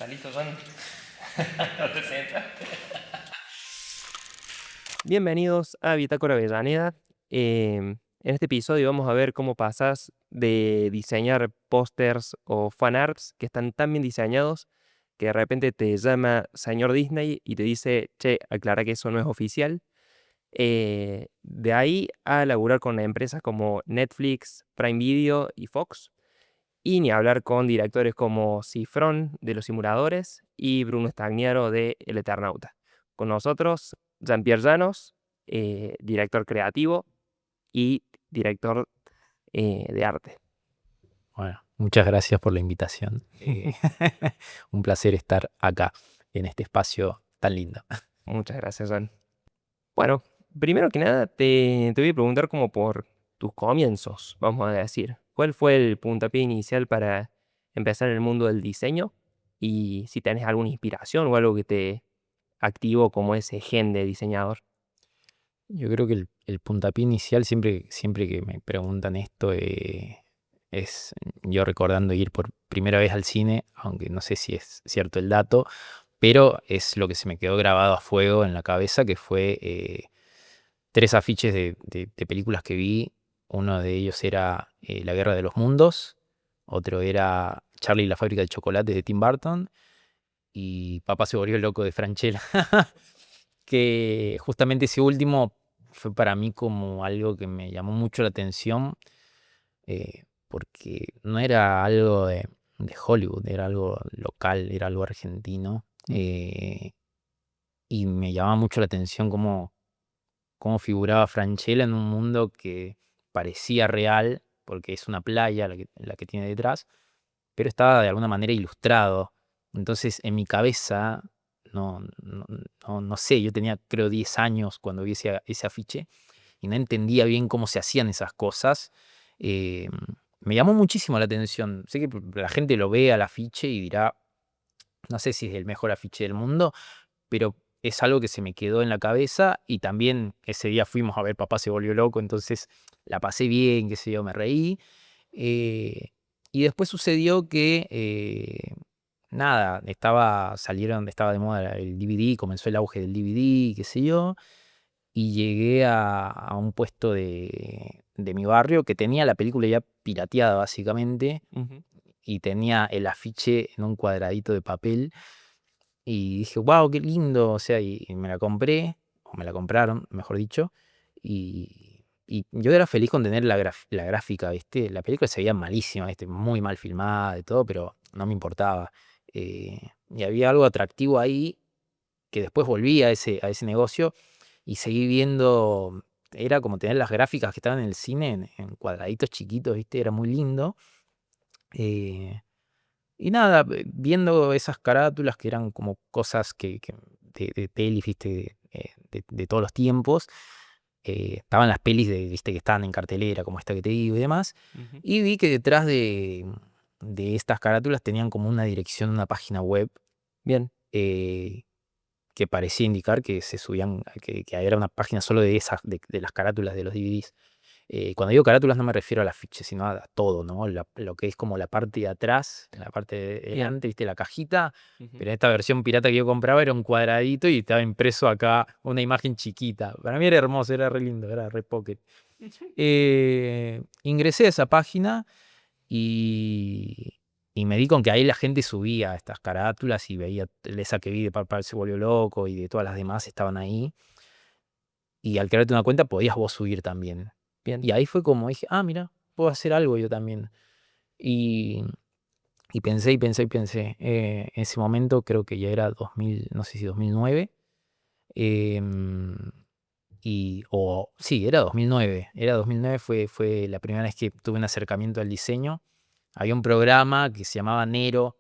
¿Estás listo, John? ¿No te sientas? Bienvenidos a Bitácora Avellaneda. En este episodio vamos a ver cómo pasas de diseñar pósters o fanarts que están tan bien diseñados que de repente te llama señor Disney y te dice, che, aclara que eso no es oficial. De ahí a laburar con empresas como Netflix, Prime Video y Fox. Y ni hablar con directores como Cifrón de Los Simuladores y Bruno Stagnaro de El Eternauta. Con nosotros, Jean-Pierre Llanos, director creativo y director de arte. Bueno, muchas gracias por la invitación. Un placer estar acá, en este espacio tan lindo. Muchas gracias, Jean. Bueno, primero que nada te voy a preguntar como por tus comienzos, vamos a decir. ¿Cuál fue el puntapié inicial para empezar en el mundo del diseño? Y si tenés alguna inspiración o algo que te activó como ese gen de diseñador. Yo creo que el puntapié inicial, siempre que me preguntan esto, es yo recordando ir por primera vez al cine, aunque no sé si es cierto el dato, pero es lo que se me quedó grabado a fuego en la cabeza, que fue 3 afiches de películas que vi. Uno de ellos era La Guerra de los Mundos, otro era Charlie y la Fábrica de Chocolate de Tim Burton, y Papá se volvió loco de Francella. Que justamente ese último fue para mí como algo que me llamó mucho la atención, porque no era algo de Hollywood, era algo local, era algo argentino. Y me llamaba mucho la atención cómo figuraba Francella en un mundo que parecía real, porque es una playa la que tiene detrás, pero estaba de alguna manera ilustrado. Entonces, en mi cabeza, no sé, yo tenía creo 10 años cuando vi ese afiche y no entendía bien cómo se hacían esas cosas. Eh, Me llamó muchísimo la atención. Sé que la gente lo ve al afiche y dirá, no sé si es el mejor afiche del mundo, pero es algo que se me quedó en la cabeza, y también ese día fuimos a ver Papá se volvió loco, entonces la pasé bien, qué sé yo, me reí. Eh, y después sucedió que, nada, estaba de moda el DVD, comenzó el auge del DVD, qué sé yo, y llegué a un puesto de mi barrio que tenía la película ya pirateada básicamente, Ujú. y tenía el afiche en un cuadradito de papel, y dije, wow, qué lindo, o sea, y me la compré, o me la compraron, mejor dicho, y yo era feliz con tener la gráfica, ¿viste? La película se veía malísima, ¿viste? Muy mal filmada y todo, pero no me importaba. Y había algo atractivo ahí, que después volví a ese negocio y seguí viendo. Era como tener las gráficas que estaban en el cine en cuadraditos chiquitos, ¿viste? Era muy lindo. Eh, y nada, viendo esas carátulas que eran como cosas de pelis, ¿viste? De todos los tiempos. Estaban las pelis ¿viste? Que estaban en cartelera, como esta que te digo y demás. Ujú. Y vi que detrás de estas carátulas tenían como una dirección, una página web, Bien. eh, que parecía indicar que se subían, que era una página solo de las carátulas de los DVDs. Cuando digo carátulas no me refiero al afiche, sino a todo, ¿no? Lo que es como la parte de atrás, la parte de Bien. delante, ¿viste? La cajita. Ujú. Pero en esta versión pirata que yo compraba era un cuadradito y estaba impreso acá una imagen chiquita. Para mí era hermoso, era re lindo, era re pocket. Ingresé a esa página y, y me di con que ahí la gente subía estas carátulas, y veía esa que vi de Papá se volvió loco y de todas las demás estaban ahí. Y al crearte una cuenta podías vos subir también. Bien. Y ahí fue como dije, mira, puedo hacer algo yo también. Y, y pensé y pensé y pensé. En ese momento creo que ya era 2000, no sé si 2009. em, sí, era 2009. Era 2009, fue la primera vez que tuve un acercamiento al diseño. Había un programa que se llamaba Nero,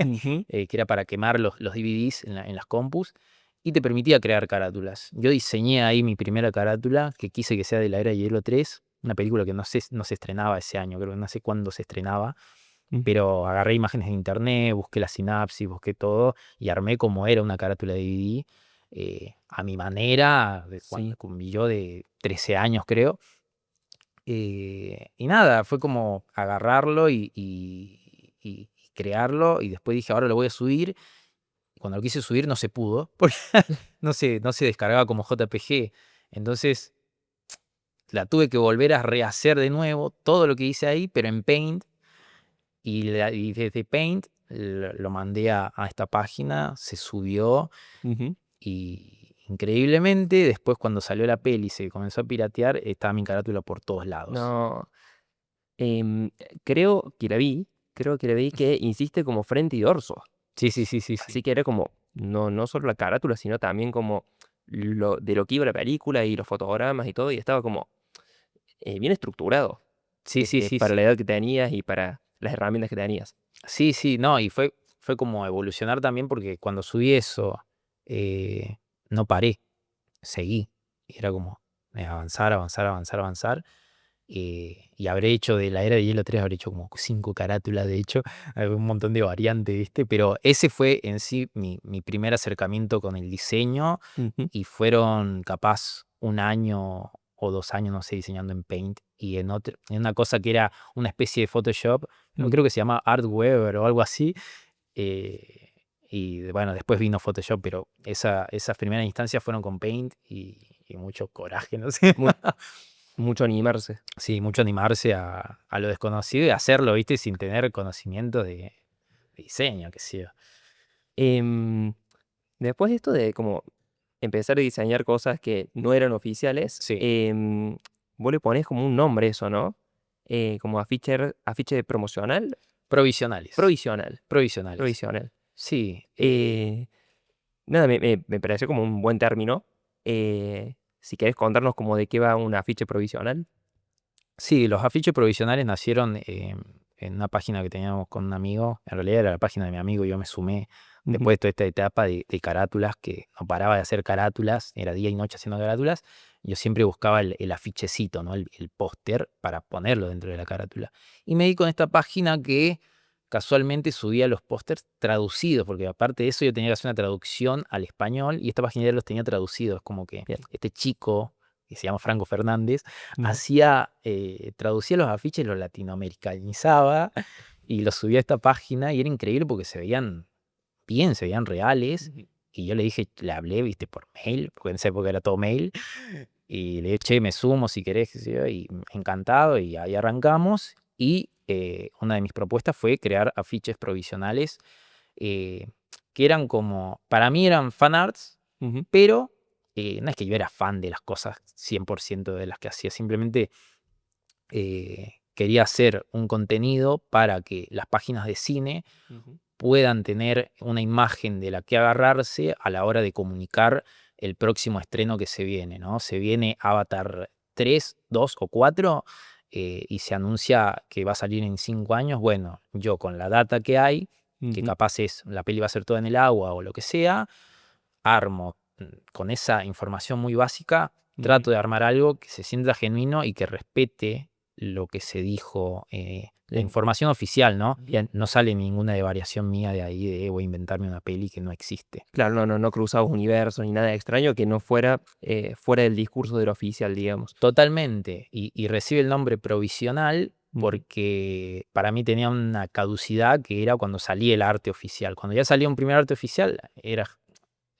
Ujú. que era para quemar los DVDs en las compus, y te permitía crear carátulas. Yo diseñé ahí mi primera carátula, que quise que sea de La Era de Hielo 3, una película que no se estrenaba ese año, creo que no sé cuándo se estrenaba, Ujú. pero agarré imágenes de internet, busqué la sinapsis, busqué todo, y armé como era una carátula de DVD, a mi manera, Sí. con yo de 13 años creo. Y nada, fue como agarrarlo y crearlo y después dije, ahora lo voy a subir. Cuando lo quise subir no se pudo, porque no se descargaba como JPG. Entonces la tuve que volver a rehacer de nuevo, todo lo que hice ahí, pero en Paint. Y desde Paint lo mandé a esta página, se subió Ujú. y increíblemente después cuando salió la peli y se comenzó a piratear, estaba mi carátula por todos lados. No, em, creo que la vi que hiciste como frente y dorso. Sí, sí, sí, sí, sí. Así que era como, no solo la carátula, sino también como de lo que iba la película y los fotogramas y todo, y estaba como bien estructurado Sí, sí, sí, para sí. la edad que tenías y para las herramientas que tenías. Sí, sí, no, y fue como evolucionar también porque cuando subí eso, eh, no paré, seguí. Y era como avanzar, avanzar, avanzar, avanzar. Y habré hecho de la era de Hielo 3, habré hecho como 5 carátulas, de hecho, hay un montón de variantes, ¿viste? Pero ese fue en sí mi primer acercamiento con el diseño Ujú, y fueron capaz 1 año o 2 años, no sé, diseñando en Paint y en una cosa que era una especie de Photoshop, no creo ujú. que se llama Artweaver o algo así. eh, y bueno, después vino Photoshop, pero esas primeras instancias fueron con Paint y mucho coraje, no sé. Mu- Mucho animarse. Sí, mucho animarse a lo desconocido y hacerlo, ¿viste? Sin tener conocimiento de diseño, qué sé yo. Em, Después de esto de como empezar a diseñar cosas que no eran oficiales, Sí, vos le ponés como un nombre a eso, ¿no? Como afiche promocional, provisionales, provisional, provisionales. provisional. Sí, Eh, Nada, me pareció como un buen término. Si querés contarnos como de qué va un afiche provisional. sí, los afiches provisionales nacieron en una página que teníamos con un amigo. En realidad era la página de mi amigo y yo me sumé Ujú, después de toda esta etapa de carátulas, que no paraba de hacer carátulas, era día y noche haciendo carátulas. Yo siempre buscaba el afichecito, ¿no? El póster para ponerlo dentro de la carátula. Y me di con esta página que casualmente subía los pósters traducidos, porque aparte de eso yo tenía que hacer una traducción al español y esta página ya los tenía traducidos. Como que bien. este chico, que se llama Franco Fernández, Ujú, traducía los afiches, los latinoamericanizaba y los subía a esta página y era increíble porque se veían bien, se veían reales. ujú. Y yo le dije, le hablé, viste, por mail, porque en esa época era todo mail, y le dije, che, me sumo si querés, qué sé yo, y encantado, y ahí arrancamos. Y una de mis propuestas fue crear afiches provisionales eh, que eran como, para mí eran fan arts, Ujú, pero no es que yo era fan de las cosas 100% de las que hacía, simplemente quería hacer un contenido para que las páginas de cine ujú. puedan tener una imagen de la que agarrarse a la hora de comunicar el próximo estreno que se viene, ¿no? Se viene Avatar 3, 2 o 4 y se anuncia que va a salir en 5 años. Bueno, yo con la data que hay, que Ujú, capaz es la peli va a ser toda en el agua o lo que sea, armo con esa información muy básica, ujú. trato de armar algo que se sienta genuino y que respete lo que se dijo, la En- información oficial, ¿no? Bien. No sale ninguna de variación mía de ahí de voy a inventarme una peli que no existe. Claro, no cruzabas universos ni nada extraño que no fuera fuera del discurso de lo oficial, digamos. Totalmente. Y recibe el nombre provisional Ujú. porque para mí tenía una caducidad que era cuando salía el arte oficial. Cuando ya salía un primer arte oficial,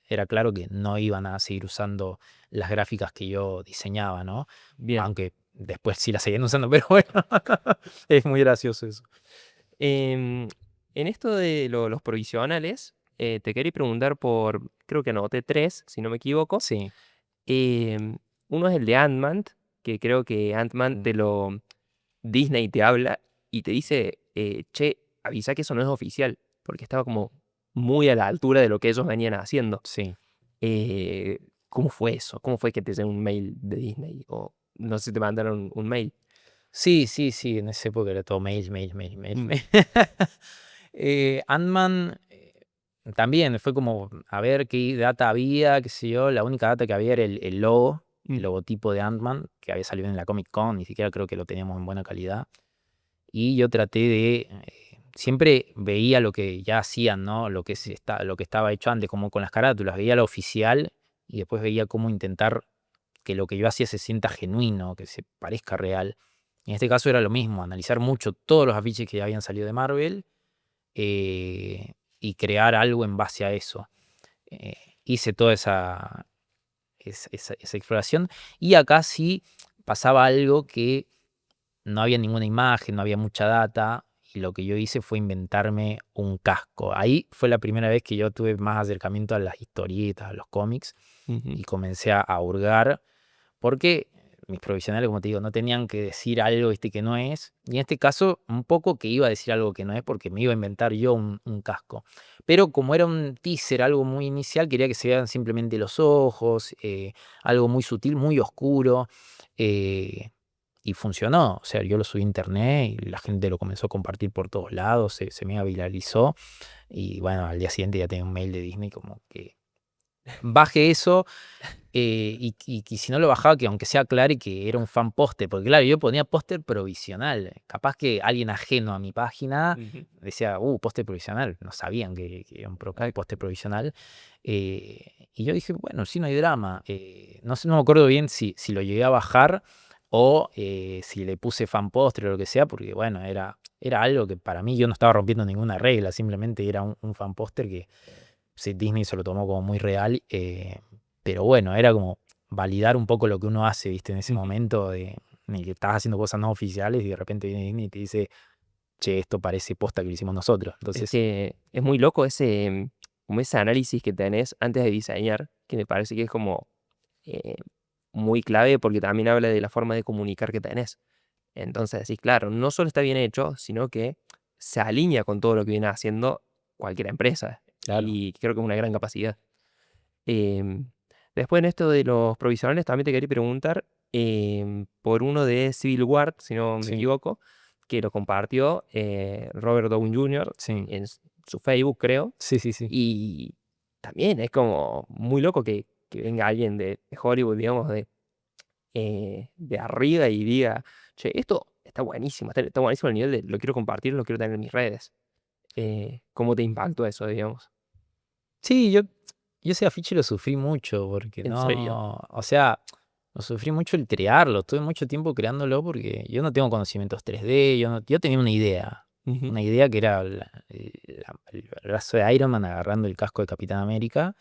era claro que no iban a seguir usando las gráficas que yo diseñaba, ¿no? Bien. Aunque después sí las seguían usando, pero bueno, es muy gracioso eso. Em, en esto de los provisionales, te quería preguntar por, creo que anoté tres, si no me equivoco. Sí. Em, Uno es el de Ant-Man, que creo que Ant-Man Mm, Disney te habla y te dice, che, avisa que eso no es oficial, porque estaba como muy a la altura de lo que ellos venían haciendo. sí. Eh, ¿Cómo fue eso? ¿Cómo fue que te llegó un mail de Disney? O no sé si te mandaron un mail. Sí, sí, sí, en esa época era todo mail, mail, mail, mail, Mm, mail. Ant-Man también fue como a ver qué data había, qué sé yo. La única data que había era el logo, el mm, logotipo de Ant-Man, que había salido en la Comic Con, ni siquiera creo que lo teníamos en buena calidad. Y yo traté siempre veía lo que ya hacían, ¿no? Lo que estaba hecho antes, como con las carátulas, veía lo oficial y después veía cómo intentar que lo que yo hacía se sienta genuino, que se parezca real. En este caso era lo mismo, analizar mucho todos los afiches que habían salido de Marvel y crear algo en base a eso. Hice toda esa exploración, y acá sí pasaba algo que no había ninguna imagen, no había mucha data, y lo que yo hice fue inventarme un casco. Ahí fue la primera vez que yo tuve más acercamiento a las historietas, a los cómics, Ujú. y comencé a hurgar, porque mis profesionales, como te digo, no tenían que decir algo, ¿viste?, que no es. Y en este caso, un poco que iba a decir algo que no es, porque me iba a inventar yo un casco. Pero como era un teaser, algo muy inicial, quería que se vean simplemente los ojos, algo muy sutil, muy oscuro. eh, y funcionó. O sea, yo lo subí a internet y la gente lo comenzó a compartir por todos lados, se mega viralizó. Y bueno, al día siguiente ya tenía un mail de Disney como que baje eso, y si no lo bajaba, que aunque sea aclare que era un fan póster, porque claro, yo ponía póster provisional. Capaz que alguien ajeno a mi página Ujú. decía, póster provisional. No sabían que era un Exacto. póster provisional. Y yo dije, bueno, sí, no hay drama. No sé, no me acuerdo bien si lo llegué a bajar o si le puse fan póster o lo que sea, porque bueno, era algo que para mí yo no estaba rompiendo ninguna regla, simplemente era un fan póster que sí, Disney se lo tomó como muy real, pero bueno, era como validar un poco lo que uno hace, ¿viste? En ese Ujú. momento en el que estás haciendo cosas no oficiales y de repente viene Disney y te dice, che, esto parece posta que lo hicimos nosotros. Es Entonces, que es muy loco como ese análisis que tenés antes de diseñar, que me parece que es como eh, muy clave porque también habla de la forma de comunicar que tenés. Entonces decís, claro, no solo está bien hecho, sino que se alinea con todo lo que viene haciendo cualquier empresa. claro, Y creo que es una gran capacidad. Em, Después en esto de los provisionales también te quería preguntar por uno de Civil War, si no me sí, equivoco, que lo compartió Robert Downey Jr. sí, en su Facebook, creo. sí, sí, sí. Y también es como muy loco que venga alguien de Hollywood, digamos, de arriba y diga, che, esto está buenísimo, está buenísimo el nivel de lo quiero compartir, lo quiero tener en mis redes. ¿Cómo te impactó eso, digamos? Sí, yo ese afiche lo sufrí mucho porque ¿En serio? no, o sea, lo sufrí mucho el crearlo, estuve mucho tiempo creándolo porque yo no tengo conocimientos 3D, yo tenía Ujú. una idea que era el brazo de Iron Man agarrando el casco de Capitán América,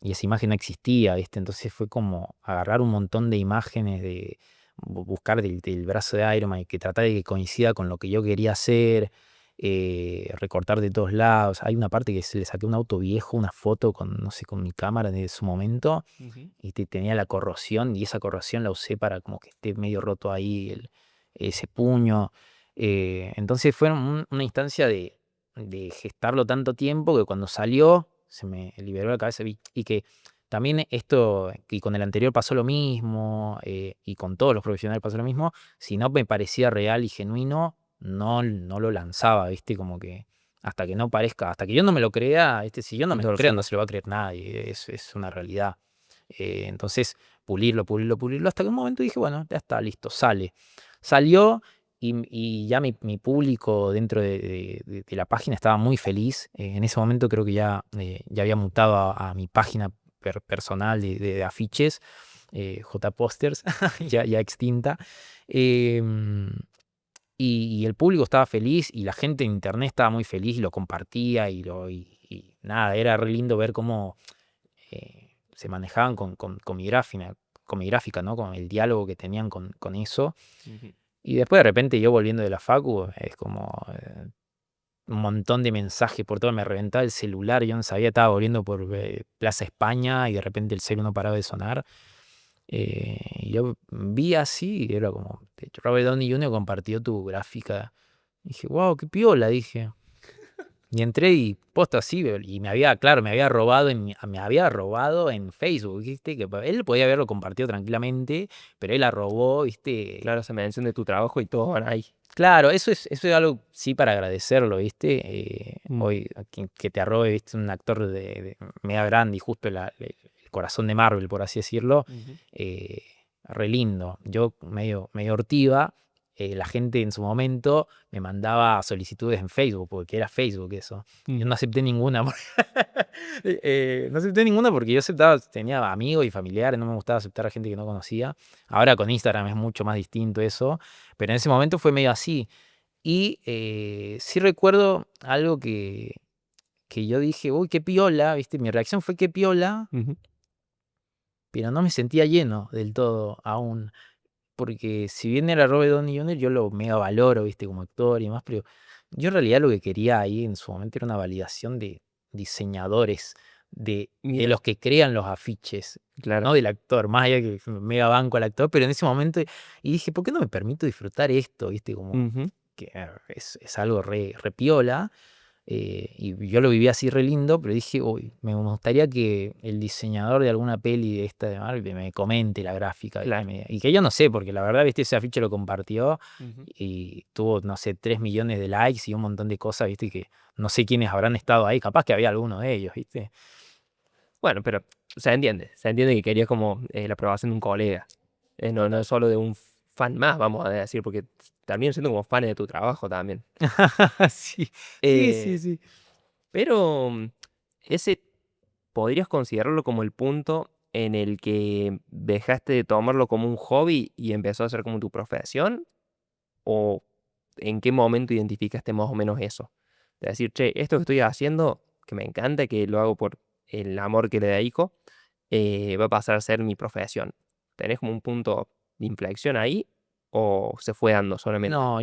y esa imagen no existía, ¿viste? Entonces fue como agarrar un montón de imágenes de buscar del brazo de Iron Man y que tratar de que coincida con lo que yo quería hacer, recortar de todos lados. Hay una parte que se le saqué un auto viejo, una foto con, no sé, con mi cámara de su momento, Ujú. y tenía la corrosión, y esa corrosión la usé para como que esté medio roto ahí ese puño. Entonces fue una instancia de gestarlo tanto tiempo que cuando salió se me liberó la cabeza, y que también esto, y con el anterior pasó lo mismo, y con todos los profesionales pasó lo mismo. Si no me parecía real y genuino, no lo lanzaba, ¿viste? Como que hasta que no parezca, hasta que yo no me lo crea, ¿viste? Si yo no me No lo lo creo, no saco. se lo va a creer nadie, es una realidad. Entonces, pulirlo, pulirlo, pulirlo, hasta que un momento dije, bueno, ya está, listo, sale. Salió, y ya mi público dentro de la página estaba muy feliz. En ese momento creo que ya había mutado a mi página personal de afiches, J Posters, ya extinta. Em, y el público estaba feliz y la gente en internet estaba muy feliz y lo compartía y nada, era re lindo ver cómo se manejaban con mi gráfica, ¿no? Con el diálogo que tenían con eso. Ujú. Y después de repente yo volviendo de la facu, es como un montón de mensajes por todo, me reventaba el celular, yo no sabía, estaba volviendo por Plaza España y de repente el celu no paraba de sonar. Y yo vi así, y era como, de hecho, Robert Downey Jr. compartió tu gráfica. Dije, wow, qué piola, dije. Y entré y posta así, y claro, me había robado en Facebook, ¿viste? Que él podía haberlo compartido tranquilamente, pero él la robó, ¿viste? Claro, se mención de tu trabajo y todo van ahí. Claro, eso es algo, sí, para agradecerlo, ¿viste? Mm. Hoy, que te arrobe, ¿viste? Un actor de mega grande y justo el corazón de Marvel, por así decirlo, Ujú. eh, re lindo. Yo medio hortiva, la gente en su momento me mandaba solicitudes en Facebook, porque era Facebook eso. Yo Mm. no acepté ninguna. No acepté ninguna porque yo tenía amigos y familiares, no me gustaba aceptar a gente que no conocía. Ahora con Instagram es mucho más distinto eso, pero en ese momento fue medio así. Y sí recuerdo algo que yo dije, uy, qué piola, ¿viste? Mi reacción fue qué piola, Ujú. pero no me sentía lleno del todo aún. Porque si bien era Robert Downey Jr., yo lo mega valoro, ¿viste? Como actor y demás, pero yo en realidad lo que quería ahí en su momento era una validación de diseñadores, de Mira, los que crean los afiches, claro. no del actor, más allá que mega banco al actor, pero en ese momento, y dije, ¿por qué no me permito disfrutar esto? ¿Viste? Como Ujú. que es algo re piola. Y yo lo viví así re lindo, pero dije, uy, me gustaría que el diseñador de alguna peli de esta de Marvel me comente la gráfica Claro. y que yo no sé, porque la verdad, viste, ese afiche lo compartió Ujú. y tuvo, no sé, 3 millones de likes y un montón de cosas, viste, que no sé quiénes habrán estado ahí, capaz que había alguno de ellos, viste. Bueno, pero se entiende que querías como, la aprobación de un colega, no solo de un fan más, vamos a decir, porque también siendo como fan de tu trabajo también. Sí, sí, sí, Eh, sí. pero, ese ¿podrías considerarlo como el punto en el que dejaste de tomarlo como un hobby y empezó a ser como tu profesión? ¿O en qué momento identificaste más o menos eso? De decir, che, esto que estoy haciendo, que me encanta, que lo hago por el amor que le dedico, va a pasar a ser mi profesión. ¿Tenés como un punto de inflexión ahí o se fue dando solamente? No,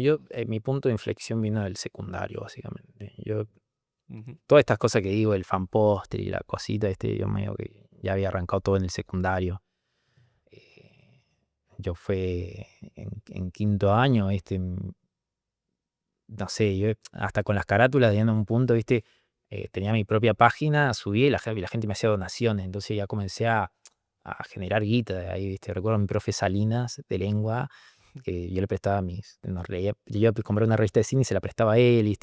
mi punto de inflexión vino del secundario, básicamente. Ujú. Todas estas cosas que digo, el fan póster y la cosita, yo medio que ya había arrancado todo en el secundario. Eh, yo fue en quinto año, no sé, yo hasta con las carátulas, llegando a un punto, tenía mi propia página, subí y la gente me hacía donaciones, entonces ya comencé a generar guita de ahí, recuerdo a mi profe Salinas de lengua, que yo le prestaba nos leía, yo compré una revista de cine y se la prestaba a él,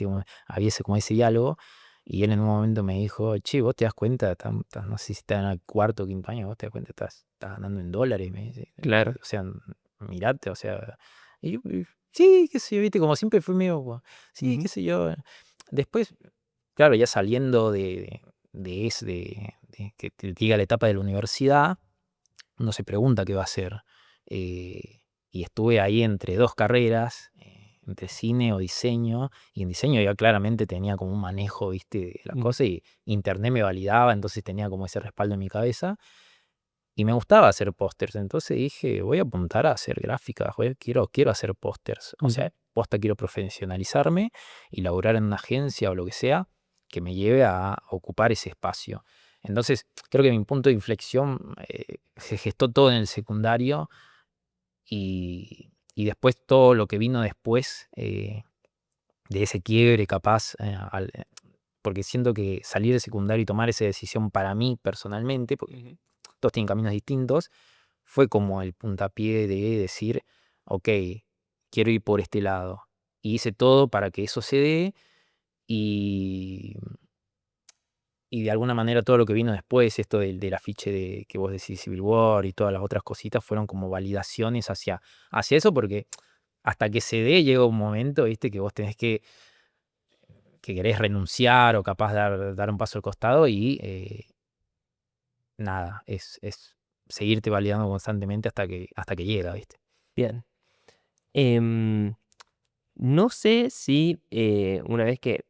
había como ese diálogo, y él en un momento me dijo, che, vos te das cuenta, no sé si estás en el cuarto o quinto año, vos te das cuenta, estás ganando en dólares, me dice, Claro. o sea, mirate, o sea, y yo, sí, qué sé yo, como siempre fui medio, sí, Ujú. qué sé yo. Después, claro, ya saliendo de que te diga la etapa de la universidad, uno se pregunta qué va a hacer. eh, y estuve ahí entre dos carreras, entre cine o diseño, y en diseño ya claramente tenía como un manejo, viste, de la Ujú. cosa, y internet me validaba, entonces tenía como ese respaldo en mi cabeza, y me gustaba hacer pósters, entonces dije, voy a apuntar a hacer gráficas, quiero hacer pósters, o Ujú. sea, posta quiero profesionalizarme y laburar en una agencia o lo que sea que me lleve a ocupar ese espacio. Entonces, creo que mi punto de inflexión se gestó todo en el secundario y después todo lo que vino después de ese quiebre capaz, porque siento que salir de secundario y tomar esa decisión para mí personalmente, porque Ujú. todos tienen caminos distintos, fue como el puntapié de decir, ok, quiero ir por este lado. Y hice todo para que eso se dé y, y de alguna manera todo lo que vino después, esto del afiche que vos decís Civil War y todas las otras cositas, fueron como validaciones hacia eso, porque hasta que se dé llega un momento, viste, que vos tenés que querés renunciar o capaz dar un paso al costado y nada, es seguirte validando constantemente hasta que llega, ¿viste? Bien. Em, no sé si una vez que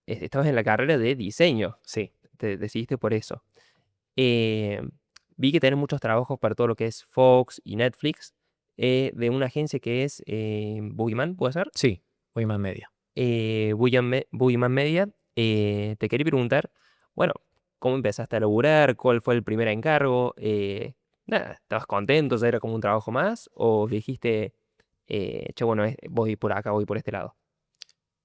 estabas en la carrera de diseño, Sí, te decidiste por eso. Eh, Vi que tenés muchos trabajos para todo lo que es Fox y Netflix, de una agencia que es Boogeyman, ¿puede ser? sí, voy más media. Boogeyman Media. Te quería preguntar, bueno, ¿cómo empezaste a laburar? ¿Cuál fue el primer encargo? Nada, ¿estabas contento? ¿Ya era como un trabajo más? ¿O dijiste, che, bueno, voy por acá, voy por este lado?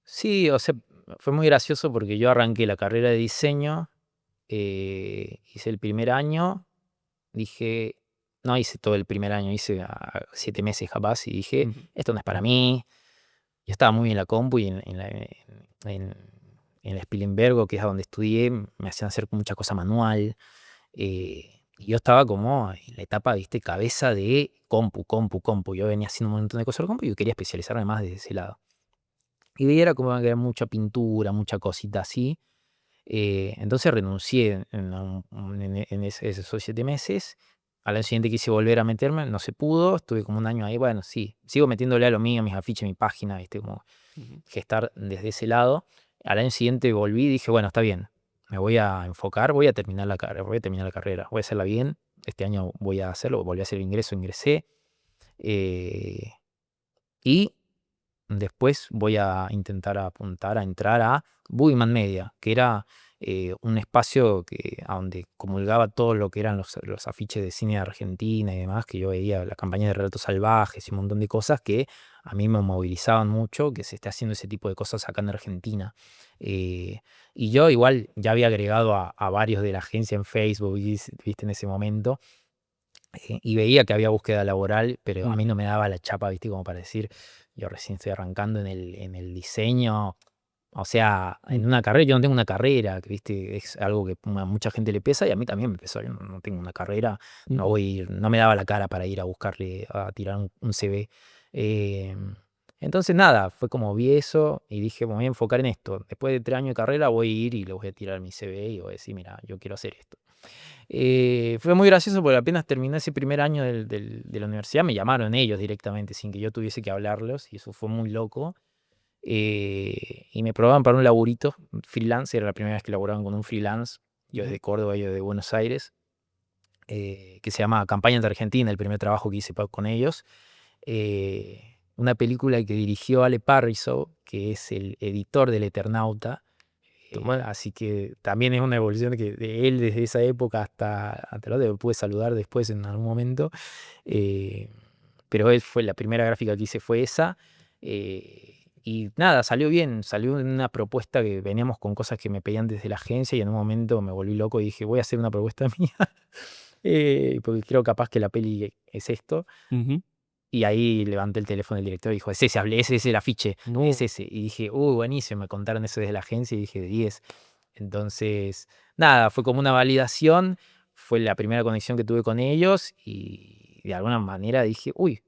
Sí, o sea, fue muy gracioso porque yo arranqué la carrera de diseño, hice el primer año, dije, no hice todo el primer año, hice 7 meses capaz y dije, Ujú. esto no es para mí. Yo estaba muy en la compu y en la Spilimbergo, que es a donde estudié, me hacían hacer mucha cosa manual. Y yo estaba como en la etapa, viste, cabeza de compu, compu, compu. Yo venía haciendo un montón de cosas de compu y yo quería especializarme más desde ese lado. Y veía era como que era mucha pintura, mucha cosita así. Entonces renuncié esos 7 meses. Al año siguiente quise volver a meterme, no se pudo. Estuve como un año ahí. Bueno, sí, sigo metiéndole a lo mío, mis afiches, mi página, ¿viste? Como, Ujú. gestar desde ese lado. Al año siguiente volví y dije, bueno, está bien, me voy a enfocar, voy a terminar la carrera, voy a hacerla bien. Este año voy a hacerlo, volví a hacer el ingreso, ingresé. eh, y después voy a intentar apuntar a entrar a Boogeyman Media, que era un espacio a donde comulgaba todo lo que eran los afiches de cine de Argentina y demás, que yo veía la campaña de Relatos Salvajes y un montón de cosas que a mí me movilizaban mucho, que se esté haciendo ese tipo de cosas acá en Argentina. Eh, y yo igual ya había agregado a varios de la agencia en Facebook, viste, en ese momento, y veía que había búsqueda laboral, pero a mí Ujú. no me daba la chapa, ¿viste? Como para decir, yo recién estoy arrancando en el diseño. O sea, en Ujú. una carrera, yo no tengo una carrera, que, ¿viste? Es algo que a mucha gente le pesa y a mí también me pesó. Yo no tengo una carrera, no Ujú. voy a ir, no me daba la cara para ir a buscarle, a tirar un CV. Entonces, nada, fue como vi eso y dije, me voy a enfocar en esto. Después de 3 años de carrera voy a ir y le voy a tirar mi CV y voy a decir, mira, yo quiero hacer esto. Fue muy gracioso porque apenas terminé ese primer año de la universidad, me llamaron ellos directamente sin que yo tuviese que hablarlos y eso fue muy loco. Y me probaban para un laburito freelance, era la primera vez que laboraban con un freelance, yo Ujú. desde Córdoba, ellos de Buenos Aires, que se llama Campaña de Argentina, el primer trabajo que hice con ellos. Una película que dirigió Ale Parriso, que es el editor del Eternauta. Toma. Así que también es una evolución de él desde esa época hasta lo que pude saludar después en algún momento. Eh, pero él fue la primera gráfica que hice fue esa. Y nada, salió bien, salió una propuesta que veníamos con cosas que me pedían desde la agencia y en un momento me volví loco y dije, voy a hacer una propuesta mía, porque creo capaz que la peli es esto. Ujú. Y ahí levanté el teléfono del director y dijo, es ese, hablé, ese es el afiche, es No, ese. Y dije, buenísimo, me contaron eso desde la agencia y dije, de 10. Entonces, nada, fue como una validación, fue la primera conexión que tuve con ellos y de alguna manera dije, uy,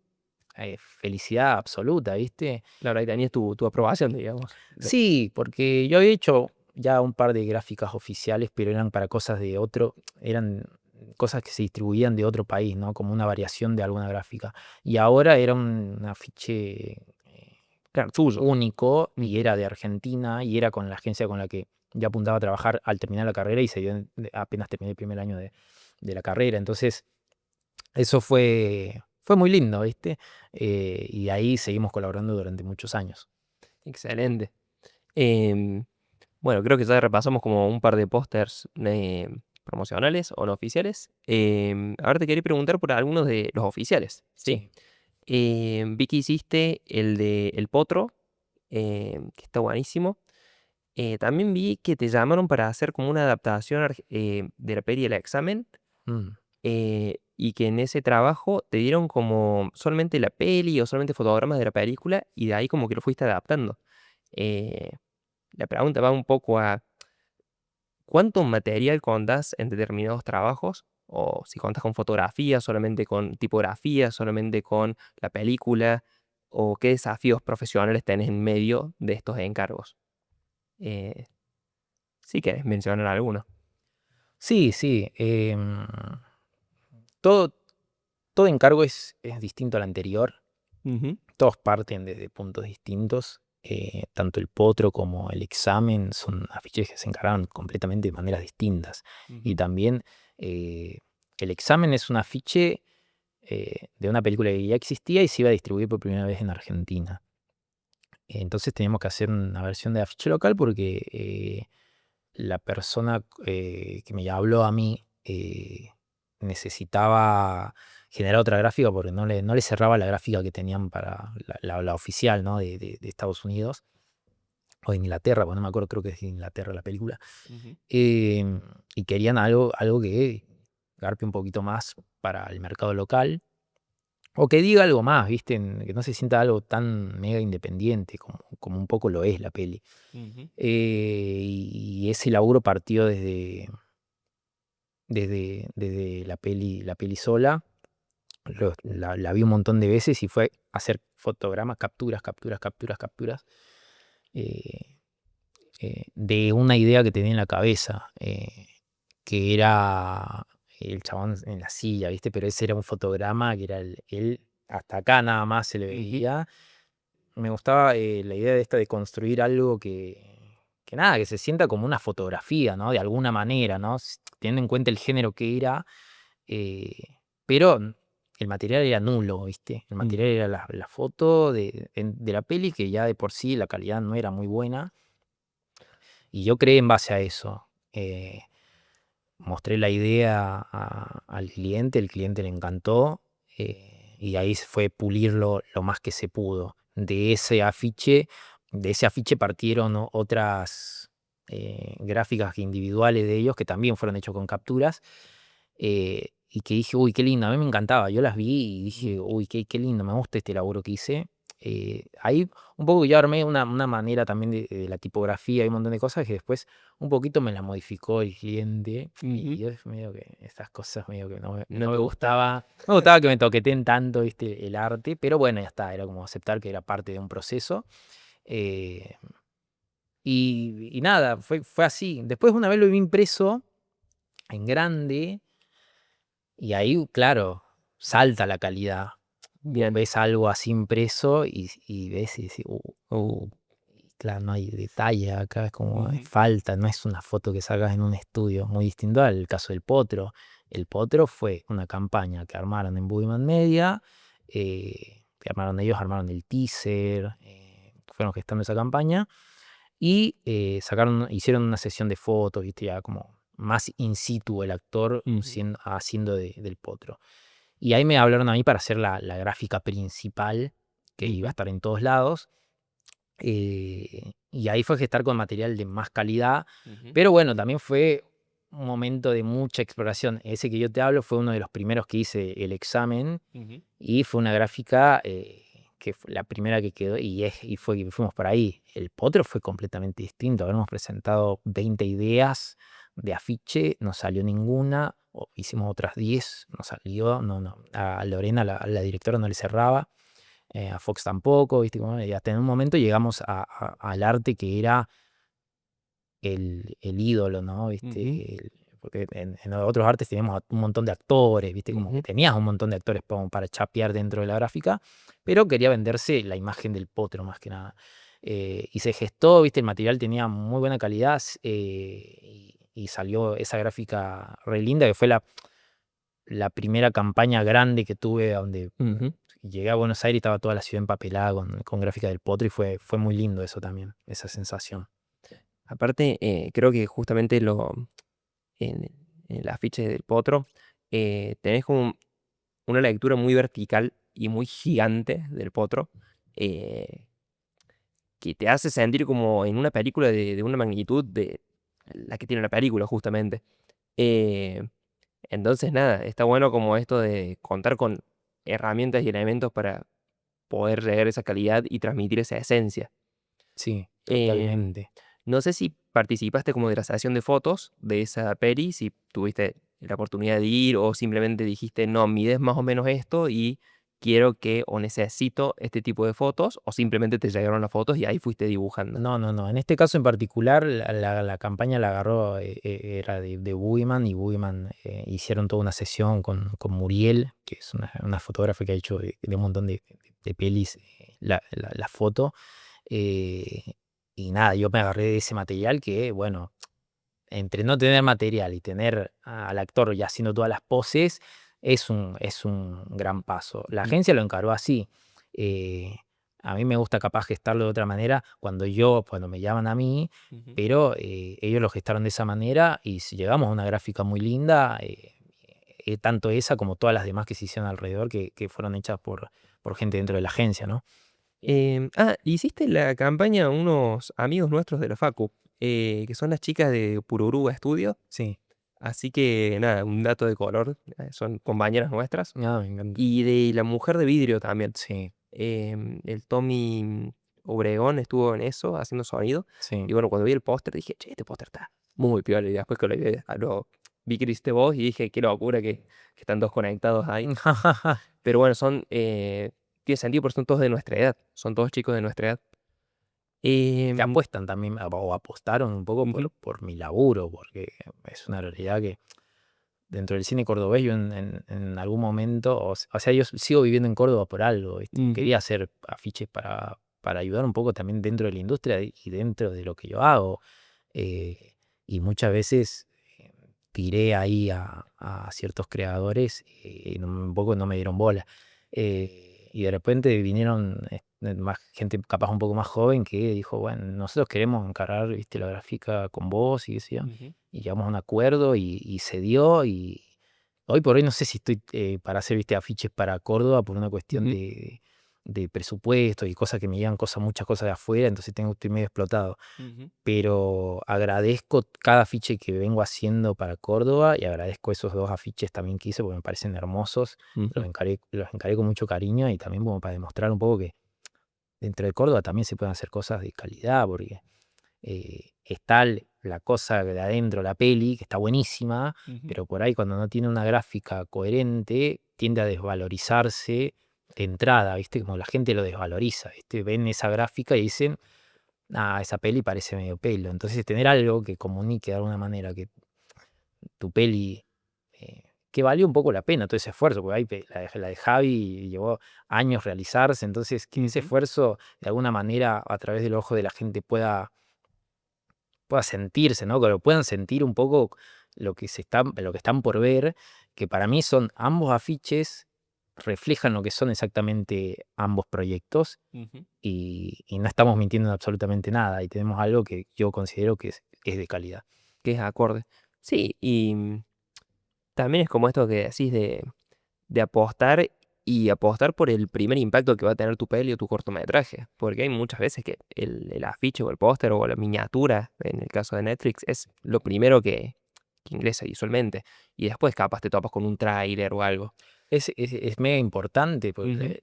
felicidad absoluta, ¿viste? claro, ahí tenías tu aprobación, digamos. Sí, porque yo había hecho ya un par de gráficas oficiales, pero eran para cosas de otro, eran cosas que se distribuían de otro país, ¿no? Como una variación de alguna gráfica. Y ahora era un afiche Claro, tuyo. único y Ujú. era de Argentina y era con la agencia con la que yo apuntaba a trabajar al terminar la carrera y se dio apenas terminé el primer año de la carrera. Entonces, eso fue muy lindo, ¿viste? Y ahí seguimos colaborando durante muchos años. Excelente. Em, bueno, creo que ya repasamos como un par de pósters promocionales o no oficiales. Ahora te quería preguntar por algunos de los oficiales, ¿sí? Sí. Vi que hiciste el de El Potro, que está buenísimo. También vi que te llamaron para hacer como una adaptación de la peli El Examen, Mm. y que en ese trabajo te dieron como solamente la peli o solamente fotogramas de la película y de ahí como que lo fuiste adaptando. Eh, la pregunta va un poco a ¿cuánto material contás en determinados trabajos? O si contás con fotografía, solamente con tipografía, solamente con la película, o qué desafíos profesionales tenés en medio de estos encargos. Eh, si querés mencionar alguno. Sí, sí. Todo, todo encargo es distinto al anterior. Ujú. Todos parten desde puntos distintos. Tanto el potro como el examen son afiches que se encargaron completamente de maneras distintas. Y Ujú. también eh, el examen es un afiche de una película que ya existía y se iba a distribuir por primera vez en Argentina. Entonces teníamos que hacer una versión de afiche local porque la persona que me habló a mí necesitaba generar otra gráfica porque no le cerraba la gráfica que tenían para la oficial, ¿no? de Estados Unidos o de Inglaterra, bueno, no me acuerdo, creo que es de Inglaterra la película. Ujú. Y querían algo que garpe un poquito más para el mercado local. O que diga algo más, ¿viste? Que no se sienta algo tan mega independiente como un poco lo es la peli. Ujú. Y ese laburo partió desde la peli sola. La vi un montón de veces y fue hacer fotogramas, capturas, capturas, capturas, capturas, eh, de una idea que tenía en la cabeza, que era el chabón en la silla, ¿viste? Pero ese era un fotograma que era él hasta acá nada más se le Ujú. veía. me gustaba la idea de esta de construir algo que nada, que se sienta como una fotografía, ¿no? De alguna manera, ¿no? Teniendo en cuenta el género que era, pero el material era nulo, ¿viste? El material era la foto de la peli, que ya de por sí la calidad no era muy buena, y yo creé en base a eso. Mostré la idea al cliente, el cliente le encantó, y ahí fue pulirlo lo más que se pudo. De ese afiche partieron otras gráficas individuales de ellos que también fueron hechos con capturas, y que dije, uy, qué lindo, a mí me encantaba. Yo las vi y dije, uy, qué lindo, me gusta este laburo que hice. Ahí un poco yo armé una manera también de la tipografía y un montón de cosas que después un poquito me la modificó el cliente, y Ujú. yo medio que estas cosas medio que No no me te gusta. gustaba. No me gustaba que me toqueteen tanto, ¿viste? El arte, pero bueno, ya está, era como aceptar que era parte de un proceso. eh, y nada, fue así. Después una vez lo vi impreso en grande y ahí, claro, salta la calidad. Bien. Ves algo así impreso y ves y decís, Uh, claro, no hay detalle acá, es como Ujú. falta, no es una foto que sacas en un estudio, muy distinto al caso del Potro. El Potro fue una campaña que armaron en Budiman Media, que armaron ellos, armaron el teaser, fueron gestando esa campaña y hicieron una sesión de fotos, ¿viste? Ya como más in situ el actor Ujú. haciendo del Potro. Y ahí me hablaron a mí para hacer la gráfica principal, que iba a Ujú. estar en todos lados. Y ahí fue gestar con material de más calidad, Ujú. pero bueno, también fue un momento de mucha exploración. Ese que yo te hablo fue uno de los primeros que hice el examen Ujú. y fue una gráfica que fue la primera que quedó y fue que fuimos por ahí. El Potro fue completamente distinto. Habíamos presentado 20 ideas de afiche, no salió ninguna, hicimos otras 10, no salió, no, a Lorena, la directora, no le cerraba. A Fox tampoco, ¿viste? Y hasta en un momento llegamos al arte que era el ídolo, ¿no? Ujú. ¿Viste? Porque en otros artes teníamos un montón de actores, ¿viste? Como Ujú. tenías un montón de actores como para chapear dentro de la gráfica, pero quería venderse la imagen del Potro más que nada. Y se gestó, ¿viste? El material tenía muy buena calidad, y salió esa gráfica re linda que fue la primera campaña grande que tuve donde Ujú. llegué a Buenos Aires y estaba toda la ciudad empapelada con gráfica del Potro y fue muy lindo eso también, esa sensación. Aparte, creo que justamente en el afiche del Potro, tenés como una lectura muy vertical y muy gigante del Potro, eh, que te hace sentir como en una película de una magnitud de la que tiene la película, justamente. Eh, entonces, nada, está bueno como esto de contar con herramientas y elementos para poder llegar a esa calidad y transmitir esa esencia. Sí, Em, totalmente. no sé si participaste como de la sesión de fotos de esa peli, si tuviste la oportunidad de ir o simplemente dijiste, no, mi idea es más o menos esto y quiero que o necesito este tipo de fotos o simplemente te llegaron las fotos y ahí fuiste dibujando. No, no, no. En este caso en particular, la campaña la agarró, era de Budiman, y Budiman hicieron toda una sesión con Muriel, que es una fotógrafa que ha hecho de un montón de pelis, la foto. eh, y nada, yo me agarré de ese material que, bueno, entre no tener material y tener al actor ya haciendo todas las poses, es un gran paso. La Mm. agencia lo encargó así. eh, a mí me gusta capaz gestarlo de otra manera cuando me llaman a mí, Ujú. pero ellos lo gestaron de esa manera y si llegamos a una gráfica muy linda, tanto esa como todas las demás que se hicieron alrededor, que fueron hechas por gente dentro de la agencia, ¿no? Hiciste la campaña a unos amigos nuestros de la Facu, que son las chicas de Pururú Estudio. Sí. Así que nada, un dato de color, son compañeras nuestras. Ah, me encanta. Y de La Mujer de Vidrio también. Sí, El Tommy Obregón estuvo en eso, haciendo sonido. sí. Y bueno, cuando vi el póster dije, che, este póster está muy piola. Y después que vi que lo hiciste vos y dije, qué locura que están todos conectados ahí. Pero bueno, tiene sentido porque son todos de nuestra edad. Son todos chicos de nuestra edad. Que Em, apuestan también, o apostaron un poco Ujú. por mi laburo, porque es una realidad que dentro del cine cordobés yo en algún momento, o sea, yo sigo viviendo en Córdoba por algo, ¿viste? Ujú. Quería hacer afiches para ayudar un poco también dentro de la industria y dentro de lo que yo hago. Y muchas veces tiré ahí a ciertos creadores y un poco no me dieron bola. Y de repente vinieron más gente capaz un poco más joven que dijo, bueno, nosotros queremos encargar, viste, la gráfica con vos y qué sé yo. Ujú, Y llegamos a un acuerdo y se dio. Y hoy por hoy no sé si estoy para hacer, viste, afiches para Córdoba por una cuestión ujú, de presupuesto y cosas que me llegan muchas cosas de afuera, entonces estoy medio explotado. ujú, Pero agradezco cada afiche que vengo haciendo para Córdoba y agradezco esos 2 afiches también que hice porque me parecen hermosos. ujú, Los encaré con mucho cariño y también como para demostrar un poco que dentro de Córdoba también se pueden hacer cosas de calidad, porque está la cosa de adentro, la peli, que está buenísima, ujú. pero por ahí cuando no tiene una gráfica coherente tiende a desvalorizarse de entrada, ¿viste? Como la gente lo desvaloriza, ¿viste? Ven esa gráfica y dicen, ah, esa peli parece medio pelo. Entonces, tener algo que comunique de alguna manera que tu peli, que valió un poco la pena todo ese esfuerzo, porque la de Javi llevó años realizarse, entonces que ese Ujú, esfuerzo de alguna manera a través del ojo de la gente pueda sentirse, ¿no? Que lo puedan sentir un poco lo que están por ver, que para mí son ambos afiches, reflejan lo que son exactamente ambos proyectos ujú. y no estamos mintiendo en absolutamente nada y tenemos algo que yo considero que es de calidad. Que es acorde. Sí, y también es como esto que decís de apostar y apostar por el primer impacto que va a tener tu peli o tu cortometraje. Porque hay muchas veces que el afiche o el póster o la miniatura, en el caso de Netflix, es lo primero que ingresa visualmente. Y después capaz te topas con un tráiler o algo. Es mega importante, Ujú. porque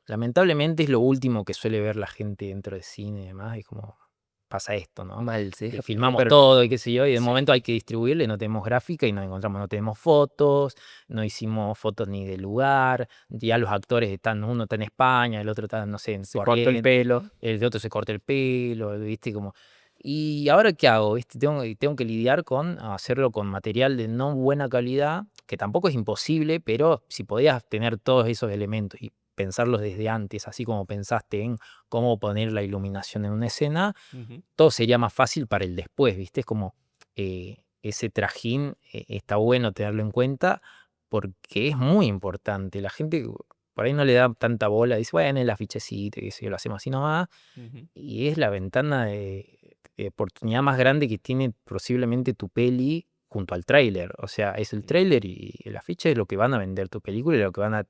lamentablemente es lo último que suele ver la gente dentro de cine y demás, y como pasa esto, ¿no? Mal, sí. Que filmamos Pero todo y qué sé yo, y de sí, momento hay que distribuirle, no tenemos gráfica y nos encontramos, no tenemos fotos, no hicimos fotos ni del lugar, ya los actores están, uno está en España, el otro está, no sé, en se cortó el Corrientes, pelo. el de otro se corta el pelo, ¿viste? Como, ¿y ahora qué hago? ¿Viste? Tengo que lidiar con hacerlo con material de no buena calidad, que tampoco es imposible, pero si podías tener todos esos elementos y pensarlos desde antes, así como pensaste en cómo poner la iluminación en una escena, Ujú, todo sería más fácil para el después, ¿viste? Es como ese trajín, está bueno tenerlo en cuenta porque es muy importante. La gente por ahí no le da tanta bola, dice, bueno, el afichecito, y si lo hacemos así nomás, ujú, y es la ventana de oportunidad más grande que tiene posiblemente tu peli junto al tráiler. O sea, es el ujú, tráiler y el afiche es lo que van a vender tu película y lo que van a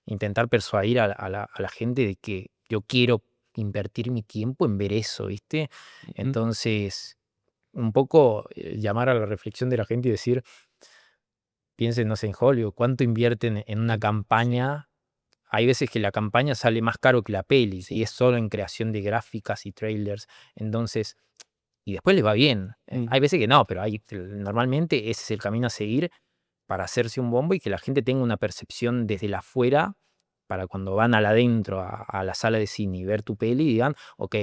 intentar persuadir a la gente de que yo quiero invertir mi tiempo en ver eso, ¿viste? ujú. Entonces, un poco llamar a la reflexión de la gente y decir, piensen, no sé, en Hollywood, ¿cuánto invierten en una Sí, campaña? Hay veces que la campaña sale más caro que la peli y sí. es solo en creación de gráficas y trailers. Entonces, y después les va bien. Hay Ujú. veces que no, pero normalmente ese es el camino a seguir para hacerse un bombo y que la gente tenga una percepción desde la afuera para cuando van al adentro a la sala de cine y ver tu peli y digan, ok,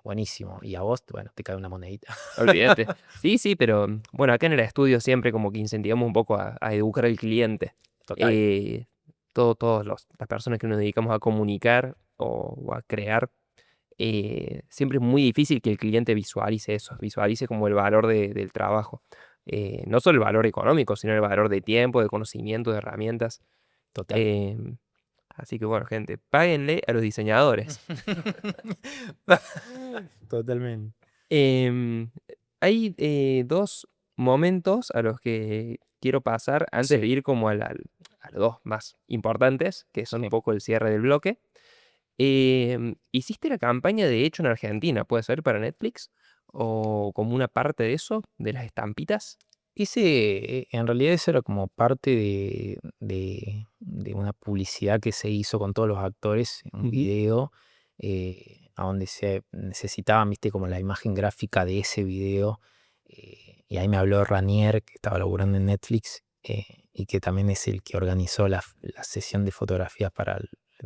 buenísimo. Y a vos, bueno, te cae una monedita. Olvídate. Sí, sí, pero bueno, acá en el estudio siempre como que incentivamos un poco a educar al cliente. Total. Eh, todos las personas que nos dedicamos a comunicar o a crear, siempre es muy difícil que el cliente visualice eso, visualice como el valor del trabajo. No solo el valor económico, sino el valor de tiempo, de conocimiento, de herramientas. Total. Em, Así que bueno, gente, páguenle a los diseñadores. Totalmente. Em, Hay 2 momentos a los que quiero pasar antes de Sí, ir como a los 2 más importantes, que son un sí. poco el cierre del bloque. ¿Hiciste la campaña de hecho en Argentina, puede ser, para Netflix? ¿O como una parte de eso, de las estampitas? En realidad eso era como parte de una publicidad que se hizo con todos los actores, un Ujú, video, a donde se necesitaban, viste, como la imagen gráfica de ese video. Y ahí me habló Ranier, que estaba laburando en Netflix, y que también es el que organizó la sesión de fotografías para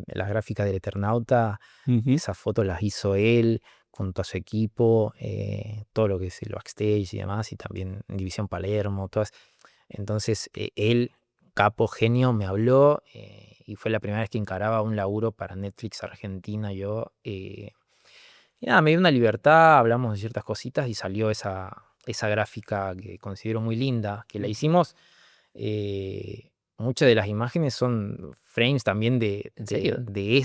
las gráficas del Eternauta. ujú, Esas fotos las hizo él junto a su equipo, todo lo que es el backstage y demás, y también División Palermo, todas. Entonces, él, capo genio, me habló y fue la primera vez que encaraba un laburo para Netflix Argentina yo. Y nada, me dio una libertad, hablamos de ciertas cositas y salió esa gráfica que considero muy linda, que la Ujú. hicimos. Muchas de las imágenes son frames también ¿En serio? de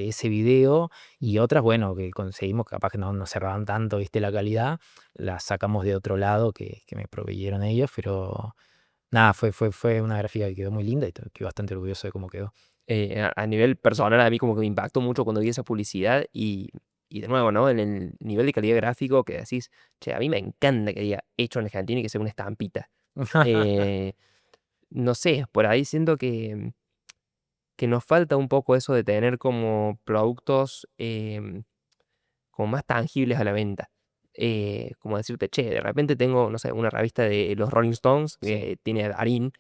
ese video, y otras, bueno, que conseguimos, capaz que no cerraban tanto, viste, la calidad, las sacamos de otro lado que me proveyeron ellos, pero nada, fue una gráfica que quedó muy linda y estoy bastante orgulloso de cómo quedó. A nivel personal, a mí como que me impactó mucho cuando vi esa publicidad y de nuevo, ¿no? En el nivel de calidad gráfico que decís, che, a mí me encanta que diga hecho en Argentina y que sea una estampita. Eh, no sé, por ahí siento que nos falta un poco eso de tener como productos como más tangibles a la venta. Como decirte, che, de repente tengo, no sé, una revista de los Rolling Stones Sí. que tiene a Darín,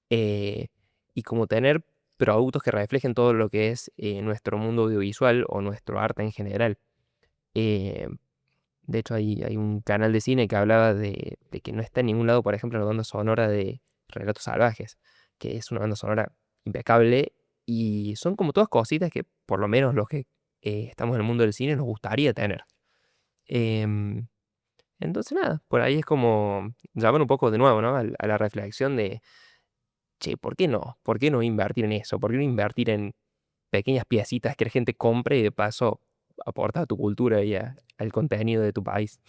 eh, y como tener productos que reflejen todo lo que es nuestro mundo audiovisual o nuestro arte en general. Eh, de hecho, hay un canal de cine que hablaba de que no está en ningún lado, por ejemplo, la banda sonora de Relatos Salvajes, que es una banda sonora impecable y son como todas cositas que por lo menos los que estamos en el mundo del cine nos gustaría tener. Em, entonces, nada, por ahí es como llamar un poco de nuevo, ¿no? A la reflexión de, che, ¿por qué no? ¿Por qué no invertir en eso? ¿Por qué no invertir en pequeñas piecitas que la gente compre y de paso aporta a tu cultura y al contenido de tu país?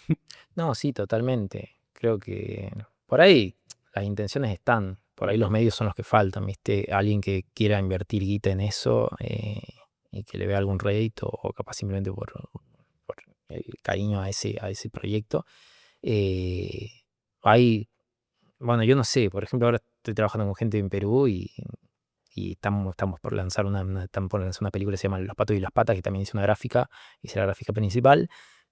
No, sí, totalmente. Creo que por ahí las intenciones están, por ahí los Ujú. medios son los que faltan, ¿viste? Alguien que quiera invertir guita en eso, y que le vea algún rédito o capaz simplemente por el cariño a ese proyecto. Eh, hay, bueno, yo no sé, por ejemplo, ahora estoy trabajando con gente en Perú y estamos por lanzar estamos por lanzar una película que se llama Los Patos y las Patas, que también hice una gráfica, hice la gráfica principal,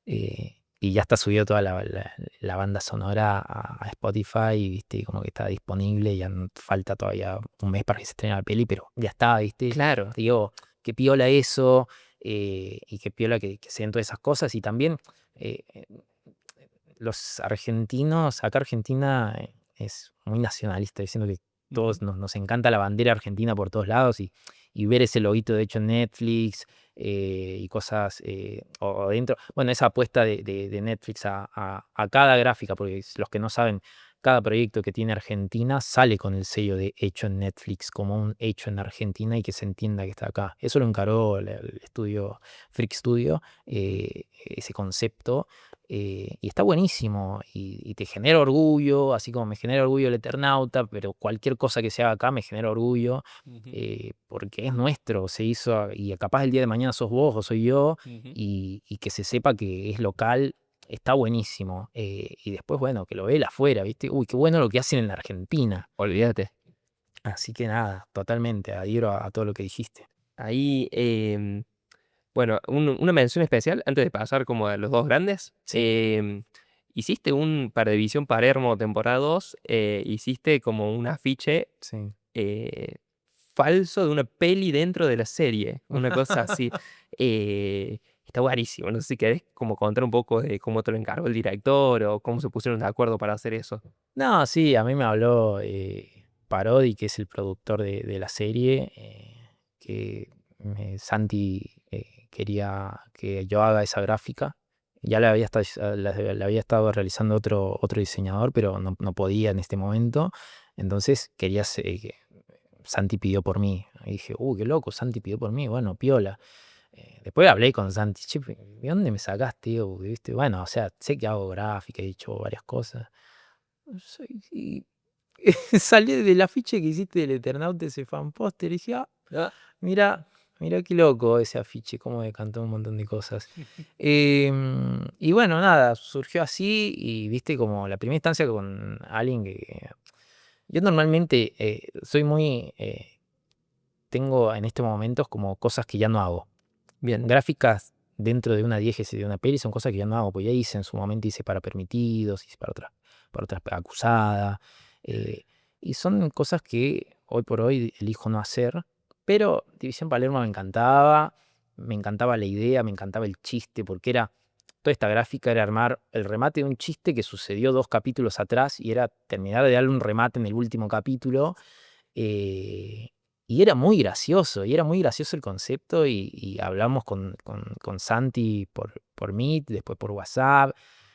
y ya está subido toda la banda sonora a Spotify, y viste, como que está disponible, ya falta todavía un mes para que se estrene la peli, pero ya está, viste. Claro. Te digo, qué piola eso, y qué piola que se den todas esas cosas, y también eh, eh, los argentinos, acá Argentina es muy nacionalista, diciendo que Ujú. todos nos encanta la bandera argentina por todos lados, y ver ese loguito de hecho en Netflix, y cosas, o dentro, bueno, esa apuesta de Netflix a cada gráfica, porque los que no saben, cada proyecto que tiene Argentina sale con el sello de hecho en Netflix, como un hecho en Argentina y que se entienda que está acá. Eso lo encaró el estudio Freak Studio, ese concepto, y está buenísimo y te genera orgullo, así como me genera orgullo el Eternauta, pero cualquier cosa que se haga acá me genera orgullo, Ujú. porque es nuestro, se hizo, y capaz el día de mañana sos vos o soy yo, Ujú. y que se sepa que es local, está buenísimo. Y después, bueno, que lo ve él afuera, ¿viste? Uy, qué bueno lo que hacen en la Argentina. Olvídate. Así que nada, totalmente, adhiero a todo lo que dijiste. Ahí, bueno, una mención especial antes de pasar como a los dos grandes. Sí, Hiciste un para División Palermo temporada 2, hiciste como un afiche sí. eh, falso de una peli dentro de la serie, una cosa así. Está buenísimo. No sé si querés como contar un poco de cómo te lo encargó el director o cómo se pusieron de acuerdo para hacer eso. No, sí, a mí me habló Parodi, que es el productor de la serie, que Santi quería que yo haga esa gráfica. Ya la había estado realizando otro diseñador, pero no podía en este momento. Entonces Santi pidió por mí. Y dije, qué loco, Santi pidió por mí. Bueno, piola. Después hablé con Santi, che, ¿de dónde me sacaste, tío? ¿Viste? Bueno, o sea, sé que hago gráfica, he hecho varias cosas. Y salió del afiche que hiciste del Eternauta, ese fan póster, y dije, Ah. mira, mira qué loco ese afiche, cómo decantó un montón de cosas. Y bueno, nada, surgió así, y viste como la primera instancia con alguien que yo normalmente soy muy, tengo en estos momentos como cosas que ya no hago. Bien. Gráficas dentro de una diégesis de una peli son cosas que ya no hago, pues ya hice en su momento, hice para Permitidos, hice para otras Acusada, eh, y son cosas que hoy por hoy elijo no hacer, pero División Palermo me encantaba la idea, me encantaba el chiste, porque toda esta gráfica era armar el remate de un chiste que sucedió 2 capítulos atrás y era terminar de darle un remate en el último capítulo, eh, Y era muy gracioso, el concepto, y hablamos con Santi por Meet, después por WhatsApp,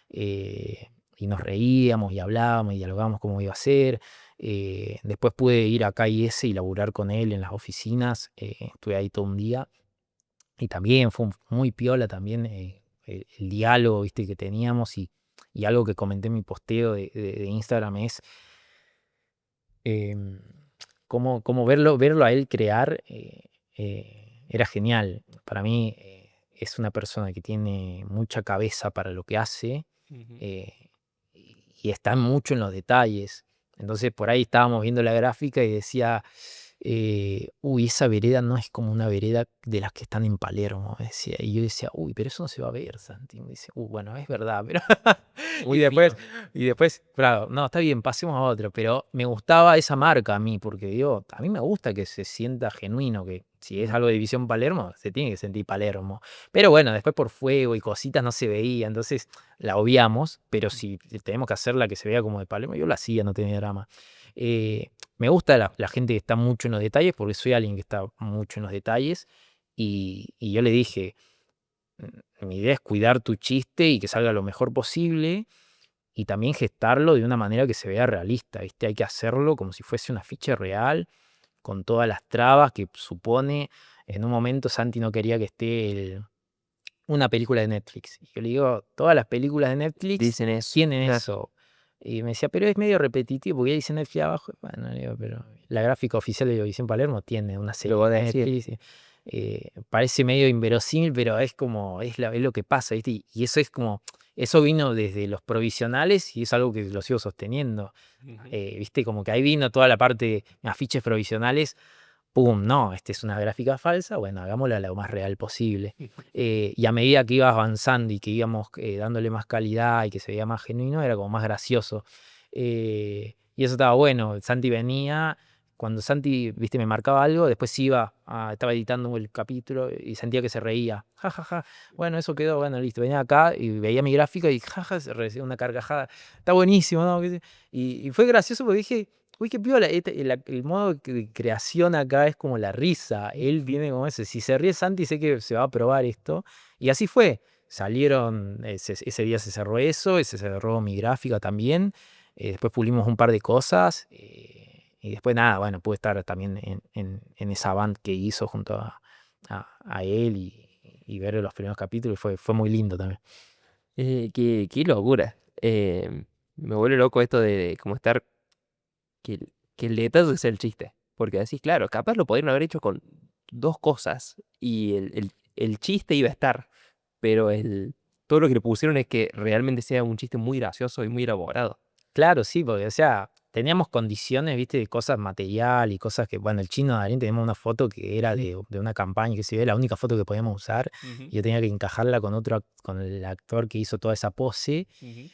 y nos reíamos y hablábamos y dialogábamos cómo iba a ser. Después pude ir a KIS y laburar con él en las oficinas, estuve ahí todo un día, y también fue muy piola también, el diálogo, viste, que teníamos, y algo que comenté en mi posteo de Instagram es em, cómo verlo a él crear, era genial. Para mí, es una persona que tiene mucha cabeza para lo que hace, Ujú. y está mucho en los detalles. Entonces por ahí estábamos viendo la gráfica y decía, uy, esa vereda no es como una vereda de las que están en Palermo, decía. Y yo decía, uy, pero eso no se va a ver, Santi. Y me dice, bueno, es verdad, pero... y Muy después, fino. y después, claro, no, está bien, pasemos a otro. Pero me gustaba esa marca a mí, porque digo, a mí me gusta que se sienta genuino, que si es Ujú. algo de División Palermo, se tiene que sentir Palermo. Pero bueno, después por fuego y cositas no se veía, entonces la obviamos, pero si tenemos que hacerla que se vea como de Palermo, yo la hacía, no tenía drama. Me gusta la gente que está mucho en los detalles, porque soy alguien que está mucho en los detalles, y yo le dije, mi idea es cuidar tu chiste y que salga lo mejor posible, y también gestarlo de una manera que se vea realista, ¿viste? Hay que hacerlo como si fuese un afiche real, con todas las trabas que supone. En un momento Santi no quería que esté una película de Netflix. Y yo le digo, todas las películas de Netflix Dicen eso, tienen claro. eso. Y me decía, pero es medio repetitivo, porque ya dice Netflix abajo. Bueno, le digo, pero la gráfica oficial de Televisión Palermo tiene una Lo serie voy a de decir. Netflix. Parece medio inverosímil, pero es como, es lo que pasa, ¿viste? Y eso es como, eso vino desde los provisionales y es algo que lo sigo sosteniendo. Ujú. ¿Viste? Como que ahí vino toda la parte de afiches provisionales. Pum, no, esta es una gráfica falsa, bueno, hagámosla lo más real posible. Y a medida que ibas avanzando y que íbamos, dándole más calidad y que se veía más genuino, era como más gracioso. Y eso estaba bueno. Santi venía, cuando Santi, viste, me marcaba algo, después estaba editando el capítulo y sentía que se reía. Ja, ja, ja. Bueno, eso quedó, bueno, listo. Venía acá y veía mi gráfica y ja, ja, se recibía una carcajada. Está buenísimo, ¿no? Y fue gracioso porque dije, uy, qué piola, el modo de creación acá es como la risa. Él viene como ese. Si se ríe Santi, sé que se va a probar esto. Y así fue. Salieron, ese día se cerró eso, se cerró mi gráfica también. Después pulimos un par de cosas. Y después nada, bueno, pude estar también en esa band que hizo junto a él, y ver los primeros capítulos. Fue muy lindo también. Qué locura. Me vuelve loco esto de como estar, que el detalle es el chiste. Porque decís, claro, capaz lo podrían haber hecho con dos cosas y el chiste iba a estar, pero todo lo que le pusieron es que realmente sea un chiste muy gracioso y muy elaborado. Claro, sí, porque, o sea, teníamos condiciones, viste, de cosas material y cosas que, bueno, el chino Darín teníamos una foto que era de una campaña que se ve, la única foto que podíamos usar, Ujú, y yo tenía que encajarla con el actor que hizo toda esa pose, ujú,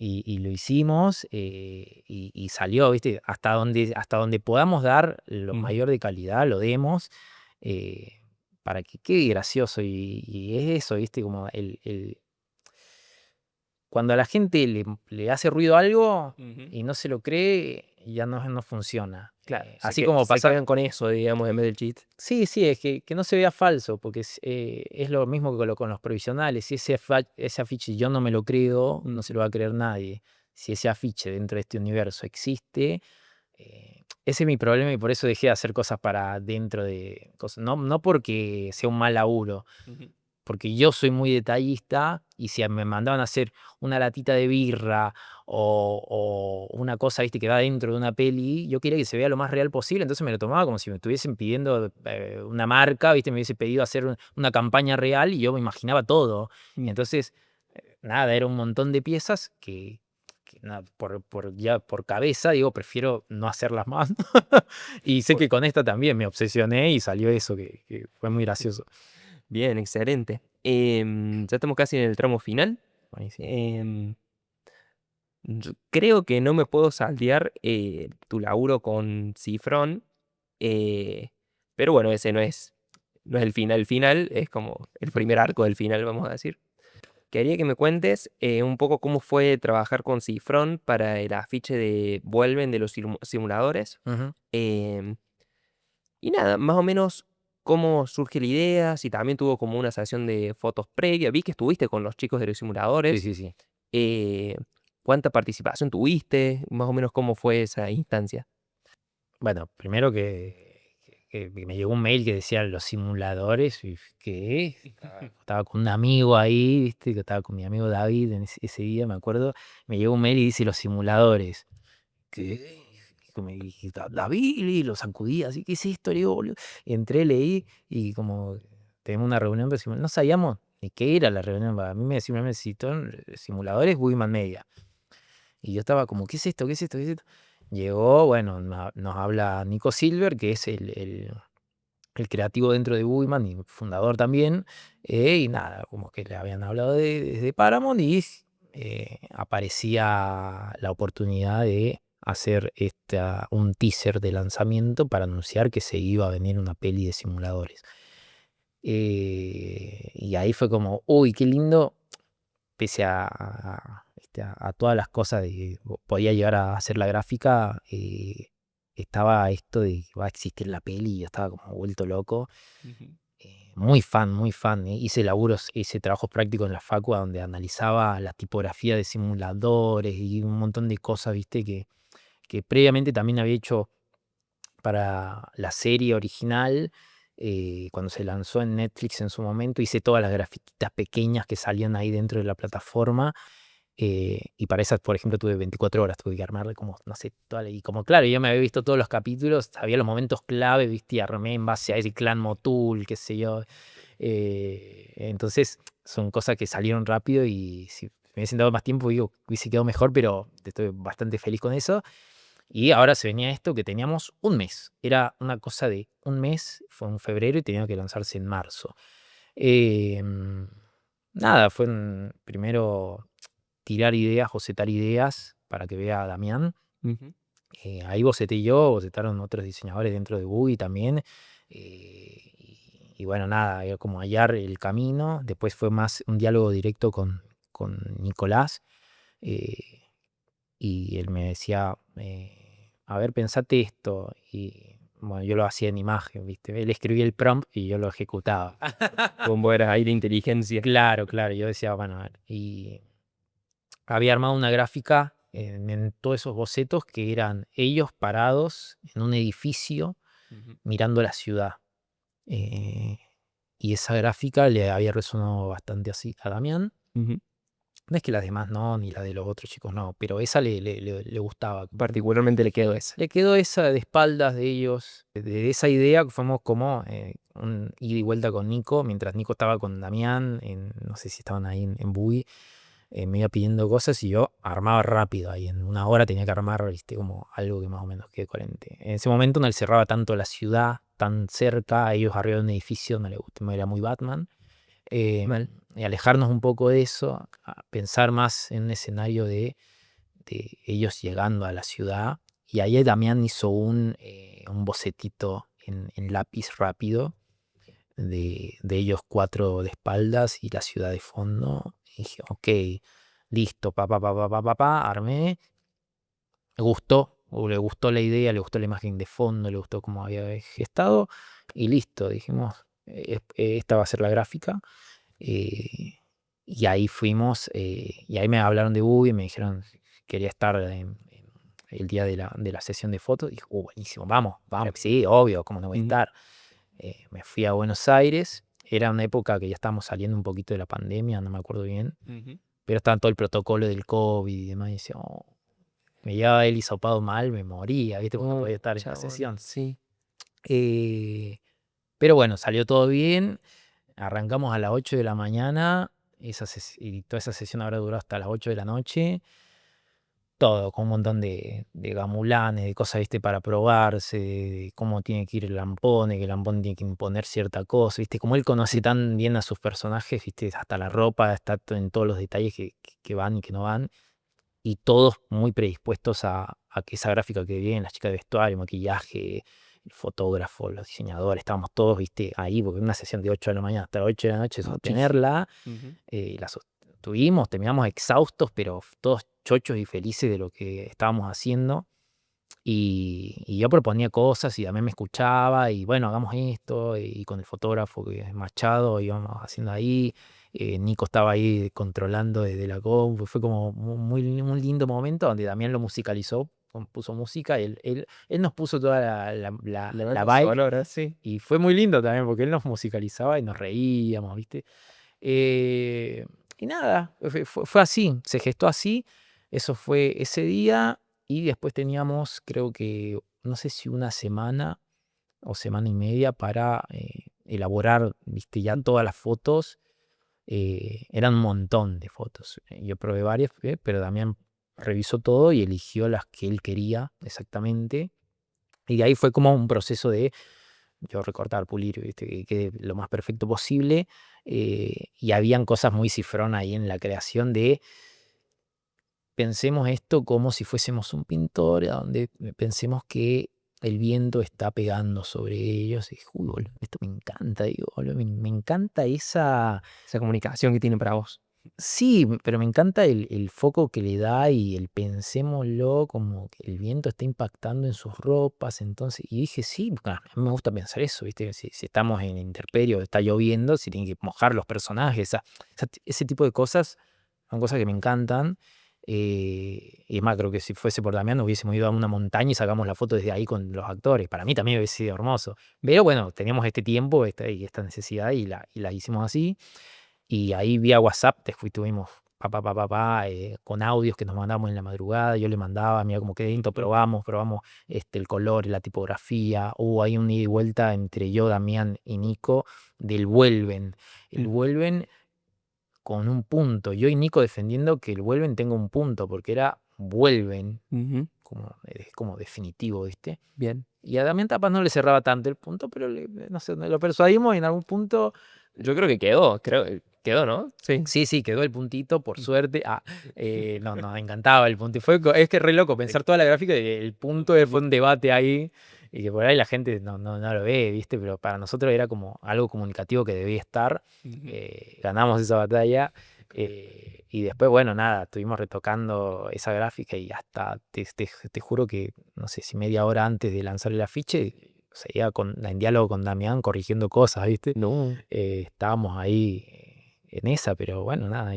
y lo hicimos, y salió, viste, hasta donde podamos dar lo ujú. mayor de calidad, lo demos, eh, para que quede gracioso, y es eso, viste, como cuando a la gente le hace ruido algo Ujú. y no se lo cree, ya no funciona. Claro, Así como se pasa. quedan con eso, digamos, en vez del chiste. Sí, sí, es que no se vea falso, porque es lo mismo que con los provisionales. Si ese afiche yo no me lo creo, no se Ujú. lo va a creer nadie. Si ese afiche dentro de este universo existe, ese es mi problema, y por eso dejé de hacer cosas para dentro de cosas. No porque sea un mal laburo, Ujú. porque yo soy muy detallista, y si me mandaban a hacer una latita de birra o una cosa, viste, que va dentro de una peli, yo quería que se vea lo más real posible, entonces me lo tomaba como si me estuviesen pidiendo, una marca, viste, me hubiese pedido hacer una campaña real, y yo me imaginaba todo. Mm. Entonces, nada, era un montón de piezas que nada, ya por cabeza, digo, prefiero no hacerlas más. Y sé Bu- que con esta también me obsesioné y salió eso, que fue muy gracioso. Bien, excelente. Ya estamos casi en el tramo final. Buenísimo. Em, yo creo que no me puedo saltear tu laburo con Cifrón, eh, pero bueno, ese no es el final final, es como el primer arco del final, vamos a decir. Quería que me cuentes un poco cómo fue trabajar con Cifrón para el afiche de Vuelven de los simuladores. Ujú. Em, Y nada, más o menos cómo surge la idea, si también tuvo como una sesión de fotos previa. Vi que estuviste con los chicos de los Sí, simuladores. sí, sí. eh, ¿Cuánta participación tuviste? Más o menos cómo fue esa instancia. Bueno, primero que me llegó un mail que decía los simuladores, y ¿qué? Estaba con un amigo ahí, ¿viste? Que estaba con mi amigo David en ese día, me acuerdo. Me llegó un mail y dice los simuladores. ¿Qué? Y dije, David, y lo sacudí así, ¿qué es esto? Le digo, boludo. Y entré, leí, y como tenemos una reunión, pero no sabíamos ni qué era la reunión. A mí me simplemente citaron simuladores Wiman Media. Y yo estaba como, ¿qué es esto? ¿Qué es esto? ¿Qué es esto? Llegó, bueno, nos habla Nico Silver, que es el creativo dentro de Wiman y fundador también. Y nada, como que le habían hablado desde Paramount y aparecía la oportunidad de hacer un teaser de lanzamiento para anunciar que se iba a venir una peli de simuladores. Y ahí fue como, uy, qué lindo, pese a todas las cosas de que podía llegar a hacer la gráfica, estaba esto de que va a existir la peli y yo estaba como vuelto loco. Ujú. Muy fan, muy fan. Hice trabajos prácticos en la facu donde analizaba la tipografía de simuladores y un montón de cosas, viste, que previamente también había hecho para la serie original. Cuando se lanzó en Netflix en su momento, hice todas las grafiquitas pequeñas que salían ahí dentro de la plataforma. Y para esas, por ejemplo, tuve 24 horas, tuve que armarle como, no sé, y como claro, yo me había visto todos los capítulos, había los momentos clave, viste, y armé en base a ese clan Motul, qué sé yo. Entonces, son cosas que salieron rápido y si me hubiesen dado más tiempo, digo, hubiese quedado mejor, pero estoy bastante feliz con eso. Y ahora se venía esto que teníamos un mes. Era una cosa de un mes, fue en febrero y tenía que lanzarse en marzo. Em, Nada, fue primero tirar ideas, bocetar ideas para que vea a Damián. Ujú. Ahí boceté yo, bocetaron otros diseñadores dentro de Buggy también. Y bueno, nada, era como hallar el camino. Después fue más un diálogo directo con Nicolás. eh, y él me decía, a ver, pensate esto. Y bueno, yo lo hacía en imagen, ¿viste? Él escribía el prompt y yo lo ejecutaba. ¿Cómo eras ahí de inteligencia? Claro, claro. Yo decía, bueno, a ver. Y había armado una gráfica en todos esos bocetos que eran ellos parados en un edificio Ujú. mirando la ciudad. Eh, y esa gráfica le había resonado bastante así a Damián. Ujú. No es que las demás no, ni la de los otros chicos no, pero esa le gustaba. Particularmente le quedó esa. Le quedó esa de espaldas de ellos. De esa idea que fuimos como un ida y vuelta con Nico, mientras Nico estaba con Damián, no sé si estaban ahí en Bui, me iba pidiendo cosas y yo armaba rápido ahí. En una hora tenía que armar, viste, como algo que más o menos quede coherente. En ese momento no le cerraba tanto la ciudad, tan cerca, a ellos arriba de un edificio, no le gustaba, era muy Batman. eh, Mal. y alejarnos un poco de eso, a pensar más en un escenario de ellos llegando a la ciudad. Y ahí Damián hizo un bocetito en lápiz rápido de ellos cuatro de espaldas y la ciudad de fondo. Y dije, ok, listo, armé. Me gustó, o le gustó la idea, le gustó la imagen de fondo, le gustó cómo había gestado. Y listo, dijimos, esta va a ser la gráfica. eh, y ahí fuimos, y ahí me hablaron de Buggy y me dijeron si quería estar el día de la sesión de fotos. Y dije, buenísimo, vamos, vamos, sí, obvio, ¿cómo no voy a Ujú. estar? Me fui a Buenos Aires, era una época que ya estábamos saliendo un poquito de la pandemia, no me acuerdo bien, Ujú. pero estaba todo el protocolo del COVID y demás. Y decía, me llevaba él hisopado mal, me moría, ¿viste? Porque no podía estar en la Chabón, sesión. sí. Eh, pero bueno, salió todo bien. Arrancamos a las 8 de la mañana y toda esa sesión habrá durado hasta las 8 de la noche. Todo, con un montón de gamulanes, de cosas, ¿viste? Para probarse, de cómo tiene que ir el Lampone, que el Lampone tiene que imponer cierta cosa, ¿viste? Como él conoce tan bien a sus personajes, ¿viste? Hasta la ropa, está en todos los detalles que van y que no van. Y todos muy predispuestos a que esa gráfica quede bien, las chicas de vestuario, maquillaje, el fotógrafo, los diseñadores, estábamos todos, viste, ahí, porque una sesión de 8 de la mañana hasta las 8 de la noche, Muchísimo. sostenerla, Ujú. la sostuvimos, terminamos exhaustos, pero todos chochos y felices de lo que estábamos haciendo. Y yo proponía cosas y también me escuchaba y bueno, hagamos esto y con el fotógrafo que es Machado íbamos haciendo ahí. Nico estaba ahí controlando desde la compu. Fue como un lindo momento donde también lo musicalizó, puso música. Él nos puso toda La la banda vibe sonora, sí. y fue muy lindo también porque él nos musicalizaba y nos reíamos, ¿viste? Eh, y nada, fue así, se gestó así. Eso fue ese día y después teníamos, creo que, no sé si una semana o semana y media para elaborar, ¿viste? Ya todas las fotos. Eran un montón de fotos. Yo probé varias, pero también revisó todo y eligió las que él quería exactamente. Y de ahí fue como un proceso de yo recortar, pulir, ¿viste? Que quede lo más perfecto posible. Y habían cosas muy cifrón ahí en la creación de pensemos esto como si fuésemos un pintor, a donde pensemos que el viento está pegando sobre ellos. Y dije, uy, boludo, esto me encanta, digo, boludo, me encanta esa. Esa comunicación que tiene para vos. Sí, pero me encanta el foco que le da y el pensémoslo como que el viento está impactando en sus ropas. Entonces, y dije, sí, a mí me gusta pensar eso, ¿viste? Si estamos en intemperie o está lloviendo, si tienen que mojar los personajes, ese tipo de cosas son cosas que me encantan. Y es más, creo que si fuese por Damián hubiésemos ido a una montaña y sacamos la foto desde ahí con los actores. Para mí también hubiese sido hermoso. Pero bueno, teníamos este tiempo y esta necesidad y la hicimos así. Y ahí vía WhatsApp tuvimos con audios que nos mandamos en la madrugada. Yo le mandaba, mira cómo quedé lindo, probamos el color, la tipografía. Hubo ahí un ida y vuelta entre yo, Damián y Nico del vuelven. El Mm. vuelven con un punto. Yo y Nico defendiendo que el vuelven tenga un punto, porque era vuelven, Ujú. es como definitivo, ¿viste? Bien. Y a Damián Tapas no le cerraba tanto el punto, pero no sé, lo persuadimos y en algún punto. Yo creo que quedó, quedó, ¿no? Sí. Sí, sí, quedó el puntito, por Mm. suerte. No, nos encantaba el punto. Y es que re loco pensar toda la gráfica y el punto fue un debate ahí y que por ahí la gente no lo ve, ¿viste? Pero para nosotros era como algo comunicativo que debía estar. Ujú. Ganamos esa batalla. Y después, bueno, nada, estuvimos retocando esa gráfica y hasta, te juro que, no sé si media hora antes de lanzar el afiche, seguía en diálogo con Damián corrigiendo cosas, ¿viste? No. Estábamos ahí en esa, pero bueno, nada,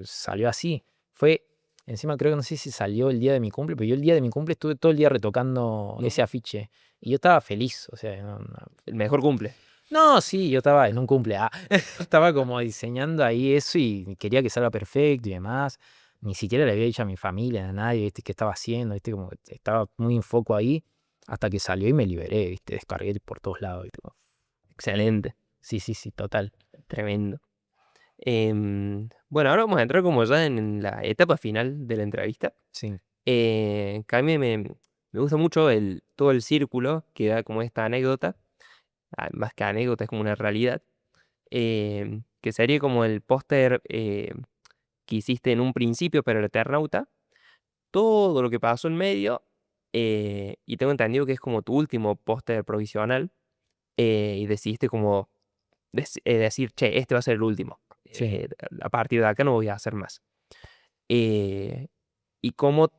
salió así. Fue, encima creo que no sé si salió el día de mi cumple, pero yo el día de mi cumple estuve todo el día retocando No. ese afiche y yo estaba feliz, o sea, El mejor cumple. no, sí, yo estaba en un cumple, estaba como diseñando ahí eso y quería que salga perfecto y demás. Ni siquiera le había dicho a mi familia, a nadie, ¿viste? Qué estaba haciendo, ¿viste? Como que estaba muy en foco ahí hasta que salió y me liberé, ¿viste? Descargué por todos lados, ¿viste? Excelente. Sí, sí, sí, total. Tremendo. Bueno, ahora vamos a entrar como ya en la etapa final de la entrevista. Sí, Que a mí me gusta mucho todo el círculo que da como esta anécdota. Más que anécdota, es como una realidad. Que sería como el póster que hiciste en un principio para el Eternauta. Todo lo que pasó en medio. Y tengo entendido que es como tu último póster provisional. Y decidiste como decir, che, este va a ser el último. sí. A partir de acá no voy a hacer más. Eh, ¿Y cómo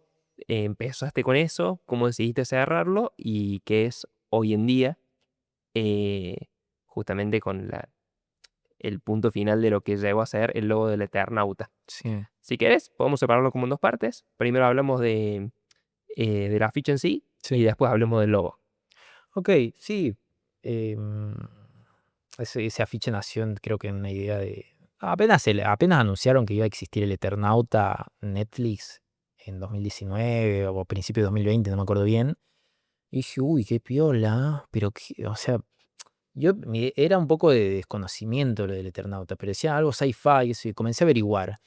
empezaste con eso? ¿Cómo decidiste cerrarlo? ¿Y qué es hoy en día, eh, justamente con el punto final de lo que llegó a ser el logo del Eternauta? Sí, Si querés, podemos separarlo como en dos partes. Primero hablamos de la ficha en sí y sí. después hablemos del logo. Ok, sí. em, ese afiche nació, creo que en una idea de. Apenas anunciaron que iba a existir el Eternauta Netflix en 2019 o principio de 2020, no me acuerdo bien. Y dije, uy, qué piola. Pero, o sea, era un poco de desconocimiento lo del Eternauta, pero decía algo sci-fi, eso, y comencé a averiguar.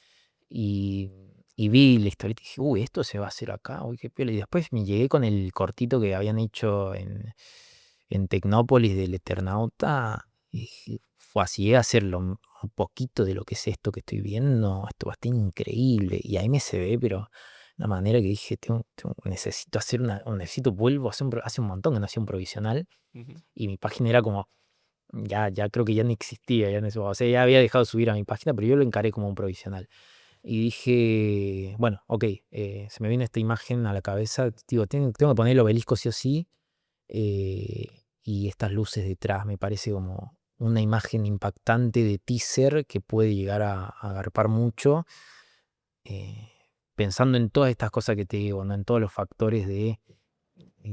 Y, y vi la historieta y dije, uy, esto se va a hacer acá, uy, qué piola. Y después me llegué con el cortito que habían hecho en Tecnópolis del Eternauta. Y dije, fue así, llegué a hacerlo un poquito de lo que es esto que estoy viendo. Esto va a estar increíble. Y ahí me se ve, pero de una manera que dije, necesito hacer vuelvo a hacer hace un montón que no hacía un provisional. Ujú. Y mi página era como, ya creo que ya no existía, o sea, ya había dejado de subir a mi página, pero yo lo encaré como un provisional. Y dije, bueno, ok, se me viene esta imagen a la cabeza, digo, tengo que poner el obelisco sí o sí, y estas luces detrás, me parece como una imagen impactante de teaser que puede llegar a agarpar mucho, eh, pensando en todas estas cosas que te digo, ¿no? En todos los factores de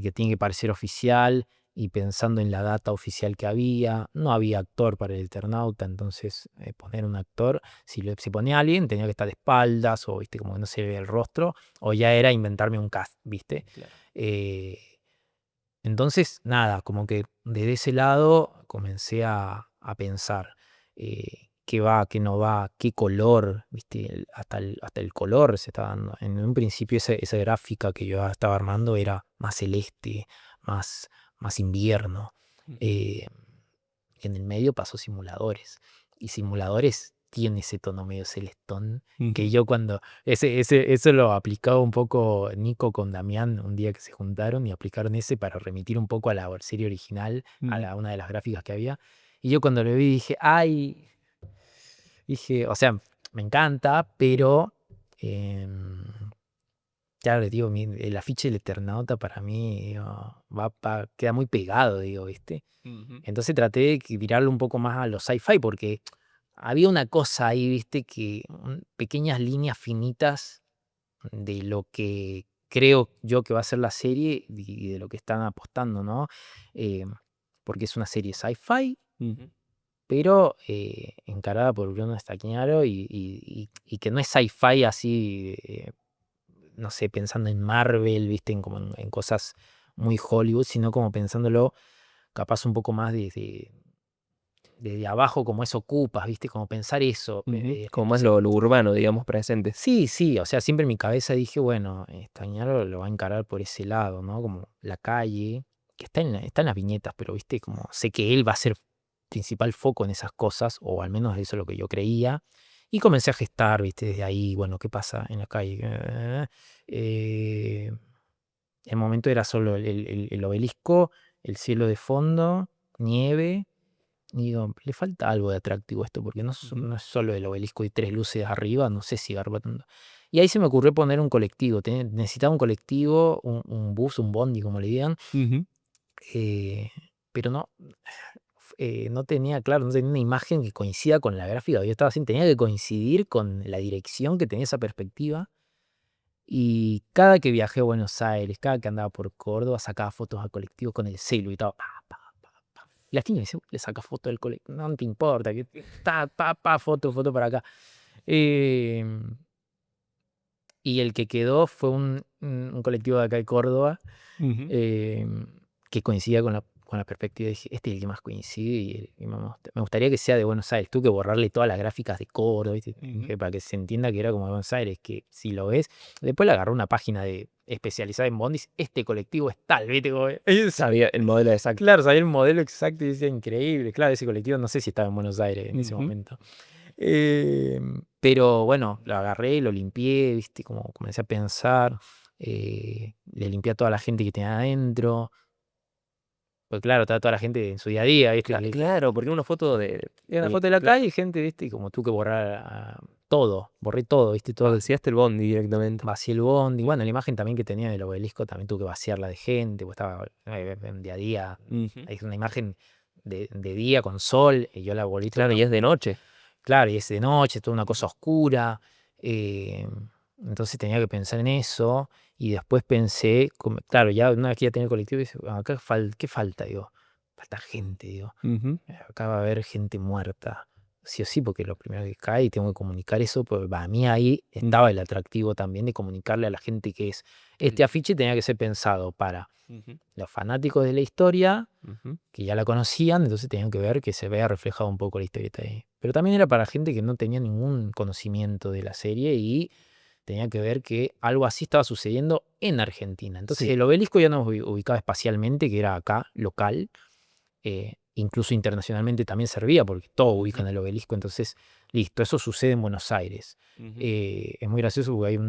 que tiene que parecer oficial y pensando en la data oficial que había. No había actor para el Eternauta, entonces poner un actor, si ponía a alguien tenía que estar de espaldas o viste como que no se ve el rostro, o ya era inventarme un cast, viste. Claro. Eh, entonces, nada, como que desde ese lado comencé a pensar qué va, qué no va, qué color, ¿viste? Hasta el color se estaba dando. En un principio esa gráfica que yo estaba armando era más celeste, más, más invierno. Ujú. Eh, en el medio pasó simuladores. Y simuladores tiene ese tono medio celestón que Ujú. yo cuando eso lo aplicaba un poco Nico con Damián un día que se juntaron y aplicaron ese para remitir un poco a la serie original, Ujú. una de las gráficas que había. Y yo cuando lo vi dije, ay, dije, o sea, me encanta, pero em, claro, digo, el afiche del Eternauta para mí digo, queda muy pegado, digo, ¿viste? Ujú. Entonces traté de tirarlo un poco más a los sci-fi porque había una cosa ahí, ¿viste? Que pequeñas líneas finitas de lo que creo yo que va a ser la serie y de lo que están apostando, ¿no? Eh, porque es una serie sci-fi, Ujú. pero encarada por Bruno Stagnaro y que no es sci-fi así, no sé, pensando en Marvel, ¿viste? Como en cosas muy Hollywood, sino como pensándolo capaz un poco más desde abajo, como eso ocupas, ¿viste? Como pensar eso. Ujú. Como más Entonces, lo urbano, digamos, presente. sí, sí, o sea, siempre en mi cabeza dije, bueno, Stagnaro lo va a encarar por ese lado, ¿no? Como la calle, que está en las viñetas, pero, ¿viste? Como sé que él va a ser principal foco en esas cosas, o al menos eso es lo que yo creía. Y comencé a gestar, ¿viste? Desde ahí, bueno, ¿qué pasa en la calle? Eh, el momento era solo el obelisco, el cielo de fondo, nieve. Y digo, le falta algo de atractivo a esto, porque no, Ujú. no es solo el obelisco y tres luces arriba, no sé si garpa tanto. Y ahí se me ocurrió poner un colectivo. Necesitaba un colectivo, un bus, un bondi, como le digan, Ujú. eh, pero no, no tenía, claro, no tenía una imagen que coincida con la gráfica que yo estaba haciendo. Tenía que coincidir con la dirección que tenía esa perspectiva. Y cada que viajé a Buenos Aires, cada que andaba por Córdoba, sacaba fotos al colectivo con el celu y todo. Pa, pa, pa, pa. Y la tía me dice, le saca foto del colectivo, no te importa, que foto para acá. Em, y el que quedó fue un colectivo de acá de Córdoba, Ujú. em, que coincidía con la perspectiva. Dije, este es el que más coincide y me gustaría que sea de Buenos Aires. Tuve que borrarle todas las gráficas de Córdoba, ¿viste? Ujú. Para que se entienda que era como de Buenos Aires, que si lo ves, después le agarró una página especializada en bondis, este colectivo es tal, ¿viste? Sabía el modelo exacto. Claro, sabía el modelo exacto y decía, increíble. Claro, ese colectivo no sé si estaba en Buenos Aires en ese Ujú. momento. Pero bueno, lo agarré, lo limpié, ¿viste? Como comencé a pensar, le limpié a toda la gente que tenía adentro, pues claro, estaba toda la gente en su día a día, ¿viste? Claro, porque una foto Era una foto de la cla calle y gente, ¿viste? Y como tuve que borrar todo, borré todo, ¿viste? Todo, vaciaste el bondi directamente. vacié el bondi. Bueno, la imagen también que tenía del obelisco también tuve que vaciarla de gente, pues estaba en día a día. Ujú. Es una imagen de día con sol, y yo la volví Claro, y es de noche. claro, y es de noche, toda una cosa Ujú. oscura. eh, entonces tenía que pensar en eso. Y después pensé, claro, ya una vez que ya tenía el colectivo, dije, "Ah, acá ¿qué falta? Digo, falta gente, digo. Ujú. Acá va a haber gente muerta. Sí o sí, porque lo primero que cae y tengo que comunicar eso, pues para mí ahí estaba Ujú. el atractivo también de comunicarle a la gente que es. Este Claro. afiche tenía que ser pensado para Ujú. los fanáticos de la historia, Ujú. que ya la conocían, entonces tenían que ver que se vea reflejado un poco la historieta ahí. Pero también era para gente que no tenía ningún conocimiento de la serie y tenía que ver que algo así estaba sucediendo en Argentina. Entonces Sí. el obelisco ya nos ubicaba espacialmente, que era acá, local, incluso internacionalmente también servía, porque todo Ujú. ubican el obelisco, entonces, listo, eso sucede en Buenos Aires. Ujú. Es muy gracioso porque hay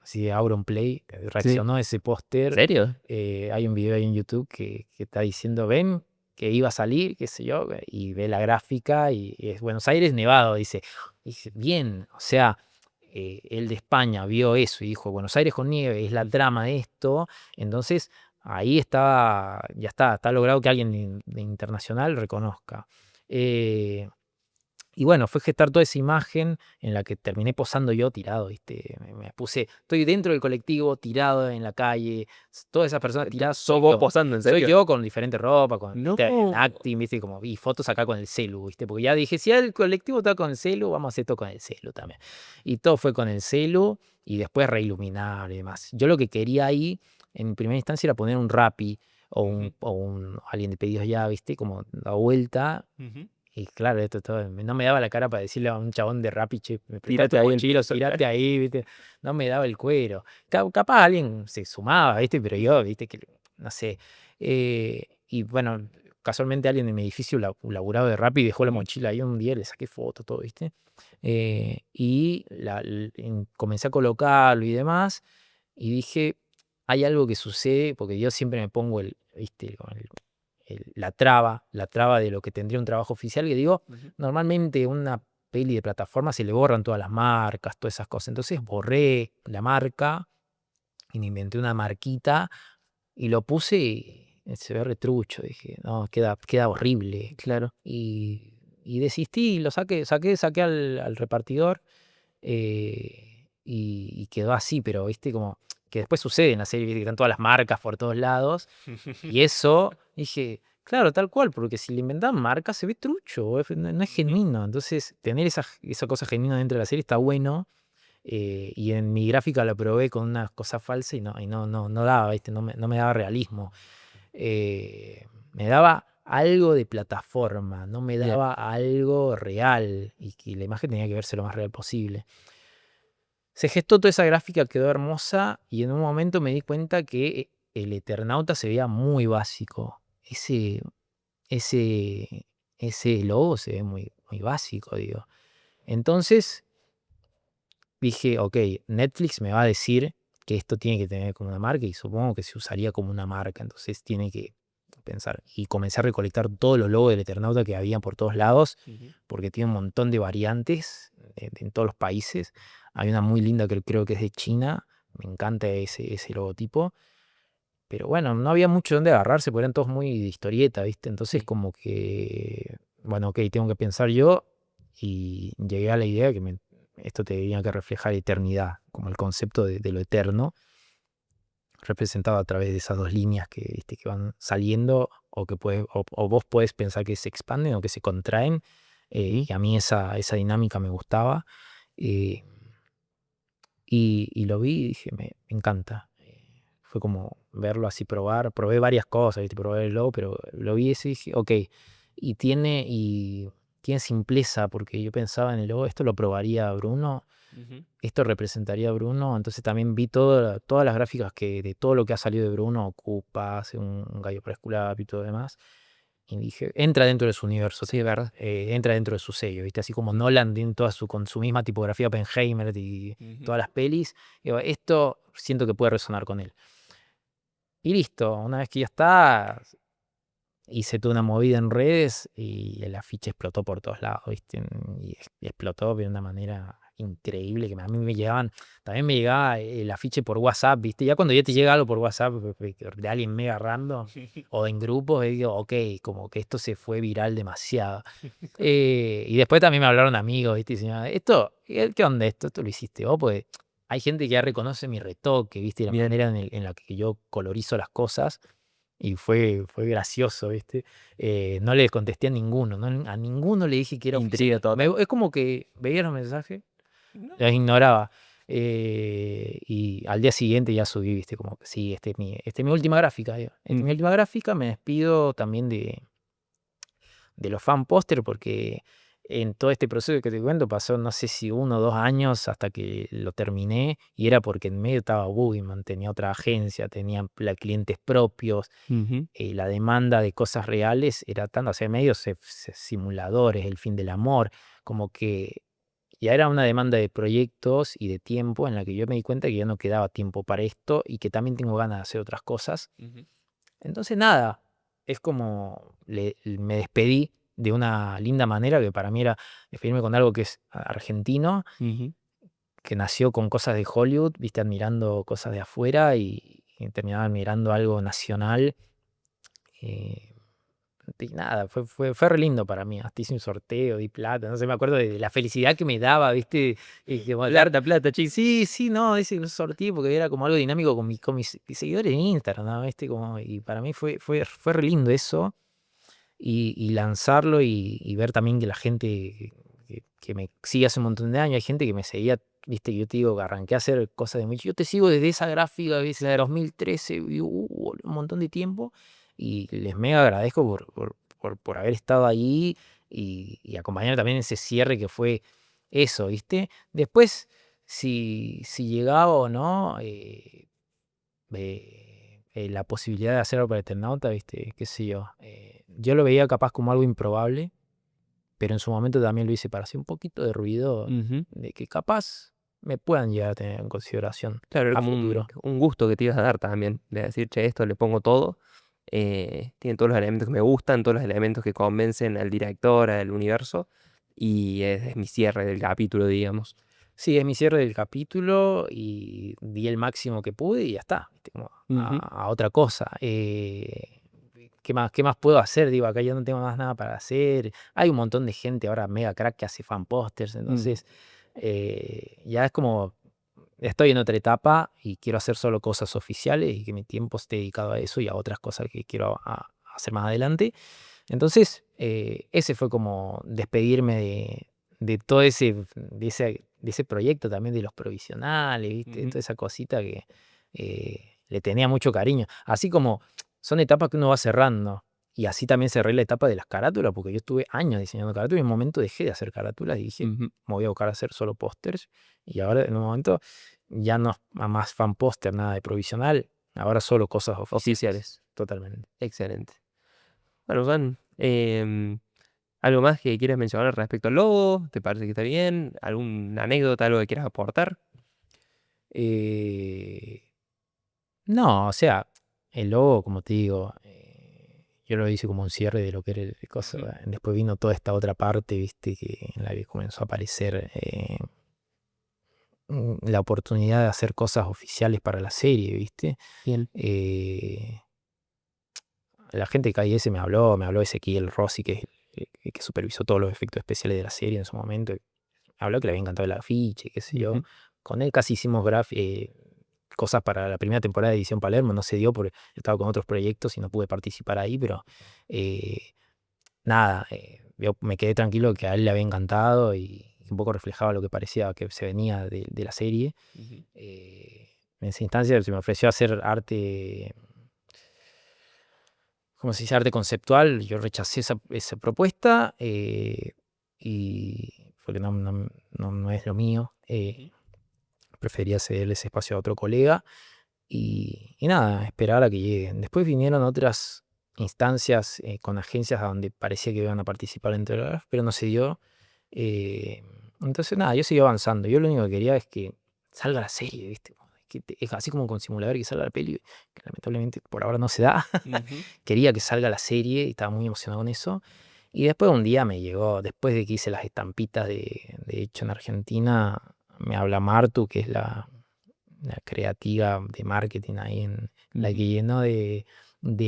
así de Auronplay, Sí. reaccionó a ese ¿En póster, serio? hay un video ahí en YouTube que está diciendo, ven, que iba a salir, qué sé yo, y ve la gráfica y es Buenos Aires nevado, dice, bien, o sea, él de España vio eso y dijo, Buenos Aires con nieve, es la trama de esto, entonces ahí ya está logrado que alguien de internacional reconozca. Y bueno, fue gestar toda esa imagen en la que terminé posando yo tirado, ¿viste? Me puse, estoy dentro del colectivo, tirado en la calle, todas esas personas tiradas. ¿Sos vos posando, en Soy serio? yo con diferente ropa, No. en acting, ¿viste? Como vi fotos acá con el celu, ¿viste? Porque ya dije, si el colectivo está con el celu, vamos a hacer esto con el celu también. Y todo fue con el celu y después reiluminar y demás. Yo lo que quería ahí, en primera instancia, era poner un Rappi o alguien de pedidos ya, ¿viste? Como da vuelta. Y claro, esto todo, no me daba la cara para decirle a un chabón de Rappi, che, me prestás Tírate tu ahí el mochila, piso, tirate claro. ahí, ¿viste? No me daba el cuero. Capaz alguien se sumaba, ¿viste? Pero yo, ¿viste? Que no sé. Y bueno, casualmente alguien en mi edificio laburaba de Rappi y dejó la mochila ahí un día, le saqué foto, todo, ¿viste? Y comencé a colocarlo y demás. Y dije, hay algo que sucede, porque yo siempre me pongo ¿viste? La traba de lo que tendría un trabajo oficial, que digo, normalmente una peli de plataforma se le borran todas las marcas, todas esas cosas. Entonces borré la marca y me inventé una marquita y lo puse y se ve retrucho. Dije, no, queda horrible. Claro. Y desistí y lo saqué al repartidor y quedó así, pero viste como que después sucede en la serie, ¿viste? Que están todas las marcas por todos lados. Y eso, dije, claro, tal cual, porque si le inventan marcas se ve trucho, no es genuino. Entonces, tener esa cosa genuina dentro de la serie está bueno. Y en mi gráfica la probé con una cosa falsa y no daba, ¿viste? No me daba realismo. Me daba algo de plataforma, no me Bien. daba algo real y que la imagen tenía que verse lo más real posible. Se gestó toda esa gráfica, quedó hermosa y en un momento me di cuenta que el Eternauta se veía muy básico. Ese, ese logo se ve muy, muy básico, digo. Entonces dije, ok, Netflix me va a decir que esto tiene que tener como una marca y supongo que se usaría como una marca, entonces tiene que pensar. Y comencé a recolectar todos los logos del Eternauta que había por todos lados, porque tiene un montón de variantes en todos los países. Hay una muy linda que creo que es de China, me encanta ese logotipo. Pero bueno, no había mucho donde agarrarse, porque eran todos muy de historieta, ¿viste? Entonces como que, bueno, ok, tengo que pensar yo y llegué a la idea que esto tenía que reflejar eternidad, como el concepto de lo eterno, representado a través de esas dos líneas que, ¿viste? Que van saliendo o que o vos podés pensar que se expanden o que se contraen. Y a mí esa dinámica me gustaba. eh, y lo vi y dije, me encanta. Fue como verlo así, probé varias cosas, ¿viste? Probé el logo, pero lo vi ese y dije, ok, y tiene simpleza, porque yo pensaba en el logo, esto lo probaría Bruno, esto representaría a Bruno, entonces también vi todas las gráficas de todo lo que ha salido de Bruno, Ocupa, hace un gallo para Esculap y todo demás, y dije, entra dentro de su universo, Sí, ¿verdad? entra dentro de su sello, ¿viste? Así como Nolan tiene con su misma tipografía Oppenheimer y todas las pelis, digo, esto siento que puede resonar con él. Y listo, una vez que ya está, hice toda una movida en redes y el afiche explotó por todos lados, ¿viste? Y explotó de una manera increíble, que a mí también me llegaba el afiche por WhatsApp, ¿viste? Ya cuando ya te llega algo por WhatsApp de alguien mega random o en grupos, digo, ok, como que esto se fue viral demasiado. Y después también me hablaron amigos, ¿viste? Y decían, ¿qué onda esto? Esto lo hiciste vos, pues hay gente que ya reconoce mi retoque, ¿viste? La Bien. manera en la que yo colorizo las cosas. Y fue gracioso, ¿viste? No le contesté a ninguno, a ninguno le dije que era oficial. Intriga total. Es como que veía los mensajes, No. los ignoraba. Y al día siguiente ya subí, ¿viste? Como que sí, esta es mi última gráfica, digo. Esta es mi última gráfica, me despido también de los fan póster, porque en todo este proceso que te cuento pasó no sé si 1 o 2 años hasta que lo terminé, y era porque en medio estaba Bugman, tenía otra agencia, tenía clientes propios, la demanda de cosas reales era tanto, o sea, medio simuladores, el fin del amor, como que ya era una demanda de proyectos y de tiempo en la que yo me di cuenta que ya no quedaba tiempo para esto y que también tengo ganas de hacer otras cosas. Entonces, nada, es como me despedí de una linda manera, que para mí era despedirme con algo que es argentino, que nació con cosas de Hollywood, viste, admirando cosas de afuera y terminaba admirando algo nacional. eh, y nada, fue re lindo para mí. Hasta hice un sorteo, di plata, no sé, me acuerdo de la felicidad que me daba, ¿viste? Y que Plata, plata, chicos. sí, no, ese sorteo porque era como algo dinámico con mis seguidores en Instagram, ¿no? ¿Viste? Y para mí fue re lindo eso. Y lanzarlo y ver también que la gente que me sigue hace un montón de años, hay gente que me seguía, viste, yo te digo que arranqué a hacer cosas de muy yo te sigo desde esa gráfica, ¿viste? La de 2013, y, un montón de tiempo, y les mega agradezco por haber estado ahí y acompañar también ese cierre que fue eso, ¿viste? Después, si llegaba o no, la posibilidad de hacer algo para Eternauta, ¿viste? Qué sé yo. Yo lo veía capaz como algo improbable, pero en su momento también lo hice para hacer un poquito de ruido Ujú. de que capaz me puedan llegar a tener en consideración Claro, era a como futuro. un gusto que te ibas a dar también, de decir, che, esto le pongo todo. Tiene todos los elementos que me gustan, todos los elementos que convencen al director, al universo. Y es mi cierre del capítulo, digamos. Sí, es mi cierre del capítulo y di el máximo que pude y ya está, ¿viste? Como Ujú. a otra cosa. ¿Qué más puedo hacer? Digo, acá yo no tengo más nada para hacer. Hay un montón de gente ahora mega crack que hace fan pósters, Mm. entonces ya es como estoy en otra etapa y quiero hacer solo cosas oficiales y que mi tiempo esté dedicado a eso y a otras cosas que quiero hacer más adelante. Entonces, ese fue como despedirme de todo de ese proyecto también de los provisionales, ¿viste? Ujú. Toda esa cosita que le tenía mucho cariño. Así como son etapas que uno va cerrando. Y así también cerré la etapa de las carátulas, porque yo estuve años diseñando carátulas y en un momento dejé de hacer carátulas y dije, Ujú. me voy a buscar a hacer solo pósters. Y ahora en un momento ya no más fan póster, nada de provisional, ahora solo cosas oficiales. Oficiales. Totalmente. Excelente. Bueno, Juan, ¿algo más que quieras mencionar respecto al logo? ¿Te parece que está bien? ¿Alguna anécdota, algo que quieras aportar? Eh, no, o sea, el logo, como te digo, yo lo hice como un cierre de lo que era el coso. Ujú. Después vino toda esta otra parte, viste, en la que comenzó a aparecer la oportunidad de hacer cosas oficiales para la serie, viste. Bien. Eh, la gente de KIS me habló Ezequiel Rossi, que es el que supervisó todos los efectos especiales de la serie en su momento. Me habló que le había encantado el afiche, qué sé yo. Ujú. Con él casi hicimos cosas para la primera temporada de Edición Palermo, no se dio porque estaba con otros proyectos y no pude participar ahí, pero eh, nada, yo me quedé tranquilo que a él le había encantado y un poco reflejaba lo que parecía que se venía de la serie. Ujú. En esa instancia se me ofreció hacer arte, ¿cómo se dice? Arte conceptual. Yo rechacé esa propuesta y porque no es lo mío. Ujú. Prefería cederle ese espacio a otro colega y nada, esperar a que lleguen. Después vinieron otras instancias con agencias a donde parecía que iban a participar entre las, pero no se dio. Eh, entonces nada, yo seguí avanzando. Yo lo único que quería es que salga la serie, ¿viste? Es así como con simulador que salga la peli, que lamentablemente por ahora no se da. Ujú. Quería que salga la serie y estaba muy emocionado con eso. Y después un día me llegó, después de que hice las estampitas de hecho en Argentina, me habla Martu, que es la creativa de marketing ahí la Ujú. que llenó de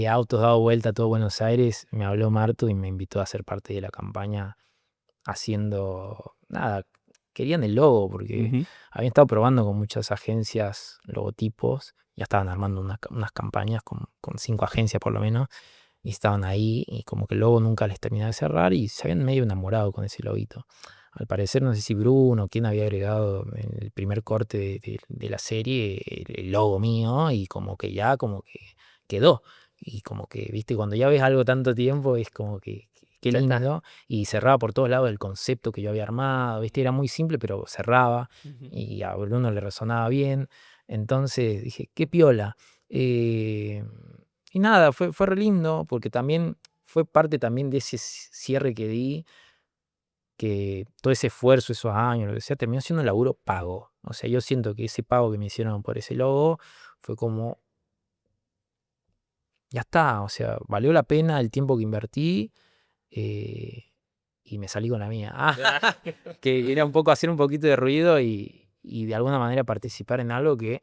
autos dado vuelta a todo Buenos Aires. Me habló Martu y me invitó a ser parte de la campaña haciendo, nada, querían el logo porque Ujú. habían estado probando con muchas agencias logotipos, ya estaban armando unas campañas con 5 agencias por lo menos, y estaban ahí y como que el logo nunca les terminaba de cerrar y se habían medio enamorado con ese loguito. Al parecer, no sé si Bruno, quién había agregado en el primer corte de la serie el logo mío y como que ya como que quedó. Y como que, viste, cuando ya ves algo tanto tiempo es como que qué Ya está. lindo. Y cerraba por todos lados el concepto que yo había armado, viste, era muy simple pero cerraba Ujú. y a Bruno le resonaba bien. Entonces dije, qué piola. Eh, y nada, fue re lindo porque también fue parte también de ese cierre que di, que todo ese esfuerzo, esos años, lo que sea, terminó siendo un laburo pago. O sea, yo siento que ese pago que me hicieron por ese logo fue como, ya está, o sea, valió la pena el tiempo que invertí eh, y me salí con la mía. Ah. Que era un poco hacer un poquito de ruido y de alguna manera participar en algo que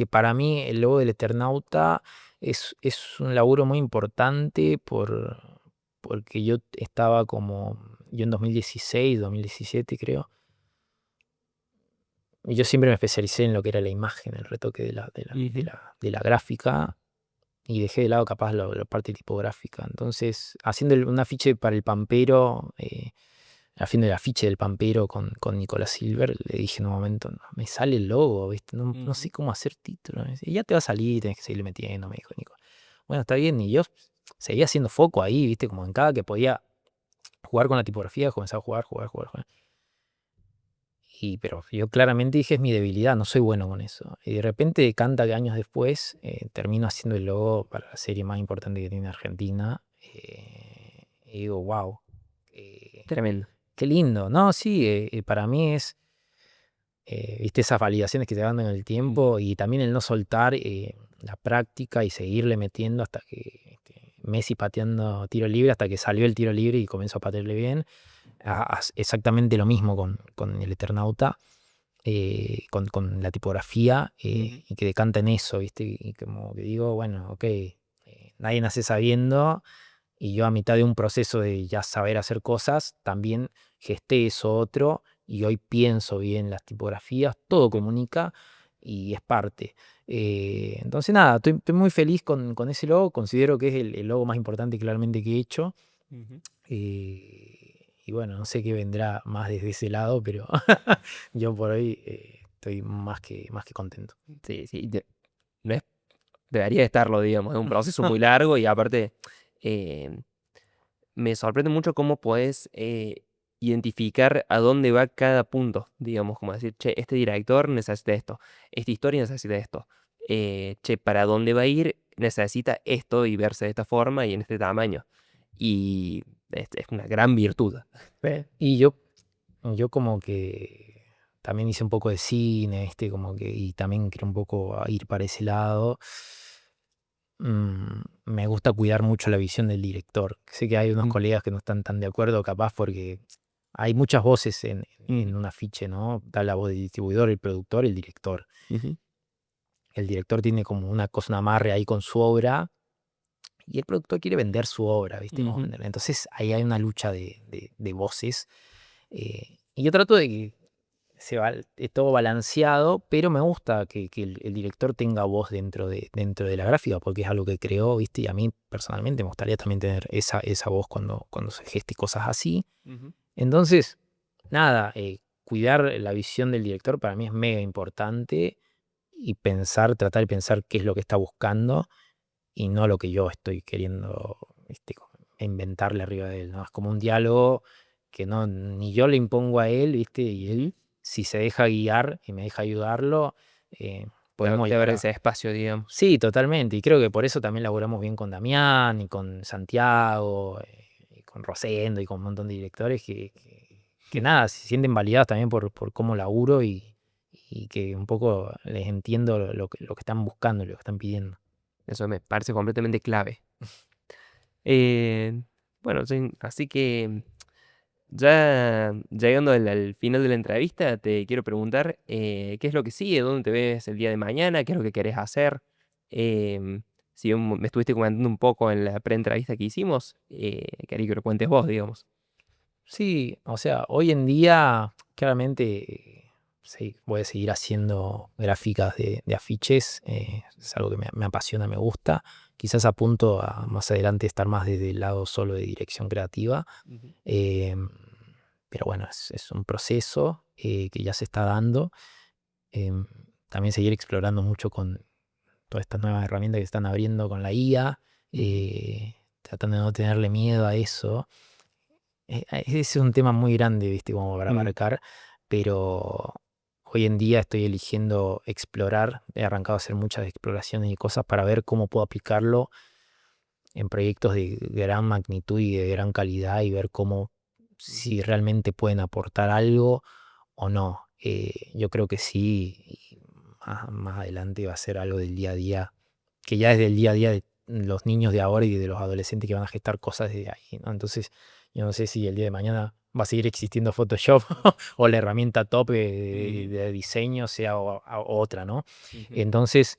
para mí el logo del Eternauta es un laburo muy importante porque yo en 2016, 2017 creo, y yo siempre me especialicé en lo que era la imagen, el retoque Ujú. de la gráfica, y dejé de lado capaz la parte tipográfica. Entonces, haciendo un afiche para el Pampero, haciendo el afiche del Pampero con Nicolás Silver, le dije en un momento, no, me sale el logo, ¿viste? No sé Ujú. cómo hacer título. Me dice, ya te va a salir, tenés que seguirle metiendo, me dijo Nico. Bueno, está bien, y yo seguía haciendo foco ahí, ¿viste? Como en cada que podía jugar con la tipografía, comenzaba a jugar. Pero yo claramente dije, es mi debilidad, no soy bueno con eso. Y de repente, canta que años después, termino haciendo el logo para la serie más importante que tiene Argentina. Y digo, wow, Tremendo. qué lindo. No, sí, para mí es, viste, esas validaciones que te van en el Ujú. tiempo y también el no soltar la práctica y seguirle metiendo hasta que Messi pateando tiro libre, hasta que salió el tiro libre y comenzó a patearle bien. Exactamente lo mismo con el Eternauta, con la tipografía, Ujú. y que decanta en eso, ¿viste? Y como que digo, bueno, ok, nadie nace sabiendo, y yo a mitad de un proceso de ya saber hacer cosas, también gesté eso otro, y hoy pienso bien las tipografías, todo Ujú. comunica y es parte. Entonces nada, estoy muy feliz con ese logo, considero que es el logo más importante claramente que he hecho. Ujú. Y bueno, no sé qué vendrá más desde ese lado, pero yo por hoy estoy más que contento. Sí, sí, no es, debería estarlo, digamos, es un proceso muy largo y aparte, em, me sorprende mucho cómo puedes identificar a dónde va cada punto, digamos, como decir, che, este director necesita esto, esta historia necesita esto, che, para dónde va a ir necesita esto y verse de esta forma y en este tamaño. Y es una gran virtud. Y yo como que también hice un poco de cine, como que, y también quiero un poco ir para ese lado. Me gusta cuidar mucho la visión del director. Sé que hay unos Mm. colegas que no están tan de acuerdo, capaz porque hay muchas voces en Ujú. un afiche, ¿no? Está la voz del distribuidor, el productor, el director. Ujú. El director tiene como una cosa, un amarre ahí con su obra, y el productor quiere vender su obra, ¿viste? Como Ujú. venderla. Entonces ahí hay una lucha de voces. Y yo trato de que esté todo balanceado, pero me gusta que el director tenga voz dentro de la gráfica, porque es algo que creó, ¿viste? Y a mí personalmente me gustaría también tener esa voz cuando se geste cosas así. Ujú. Entonces, nada, cuidar la visión del director para mí es mega importante, y tratar de pensar qué es lo que está buscando y no lo que yo estoy queriendo, ¿viste? Como inventarle arriba de él, ¿no? Es como un diálogo que no, ni yo le impongo a él, ¿viste? Y él, Ujú. si se deja guiar y me deja ayudarlo, podemos De ver llegar a... ese espacio, digamos. Sí, totalmente. Y creo que por eso también laburamos bien con Damián y con Santiago, y con Rosendo y con un montón de directores que nada, se sienten validados también por cómo laburo, y que un poco les entiendo lo que están buscando, lo que están pidiendo. Eso me parece completamente clave. Eh, bueno, sí, así que ya llegando al final de la entrevista, te quiero preguntar, ¿qué es lo que sigue? ¿Dónde te ves el día de mañana? ¿Qué es lo que querés hacer? Si bien me estuviste comentando un poco en la pre-entrevista que hicimos, quería que lo cuentes vos, digamos. Sí, o sea, hoy en día claramente sí, voy a seguir haciendo gráficas de afiches, es algo que me apasiona, me gusta. Quizás apunto a más adelante estar más desde el lado solo de dirección creativa, Ujú. em, pero bueno, es un proceso que ya se está dando. Em, También seguir explorando mucho con todas estas nuevas herramientas que están abriendo con la IA, Ujú. tratando de no tenerle miedo a eso. Ese es un tema muy grande, ¿viste? Como para Mm. abarcar, pero hoy en día estoy eligiendo explorar. He arrancado a hacer muchas exploraciones y cosas para ver cómo puedo aplicarlo en proyectos de gran magnitud y de gran calidad, y ver cómo, Ujú. si realmente pueden aportar algo o no. Yo creo que sí, y más adelante va a ser algo del día a día, que ya es del día a día de los niños de ahora y de los adolescentes que van a gestar cosas desde ahí, ¿no? Entonces, yo no sé si el día de mañana va a seguir existiendo Photoshop o la herramienta top Mm. de diseño sea otra, ¿no? Ujú. Entonces,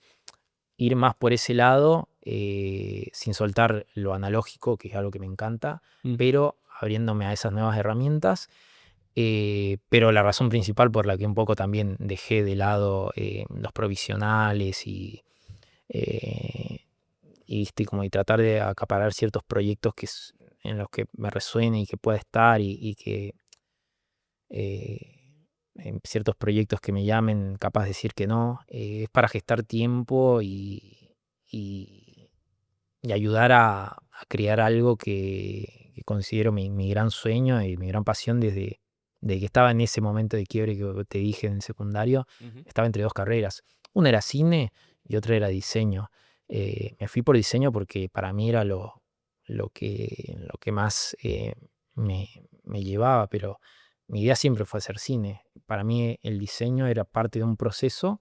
ir más por ese lado, sin soltar lo analógico, que es algo que me encanta, Ujú. pero abriéndome a esas nuevas herramientas. Pero la razón principal por la que un poco también dejé de lado los provisionales eh, ¿viste? Como y tratar de acaparar ciertos proyectos en los que me resuene y que pueda estar y que en ciertos proyectos que me llamen capaz de decir que no, es para gestar tiempo y- y ayudar a crear algo que considero mi gran sueño y mi gran pasión desde que estaba en ese momento de quiebre que te dije en el secundario. Ujú. Estaba entre dos carreras. Una era cine y otra era diseño. Me fui por diseño porque para mí era lo que más me llevaba, pero mi idea siempre fue hacer cine. Para mí el diseño era parte de un proceso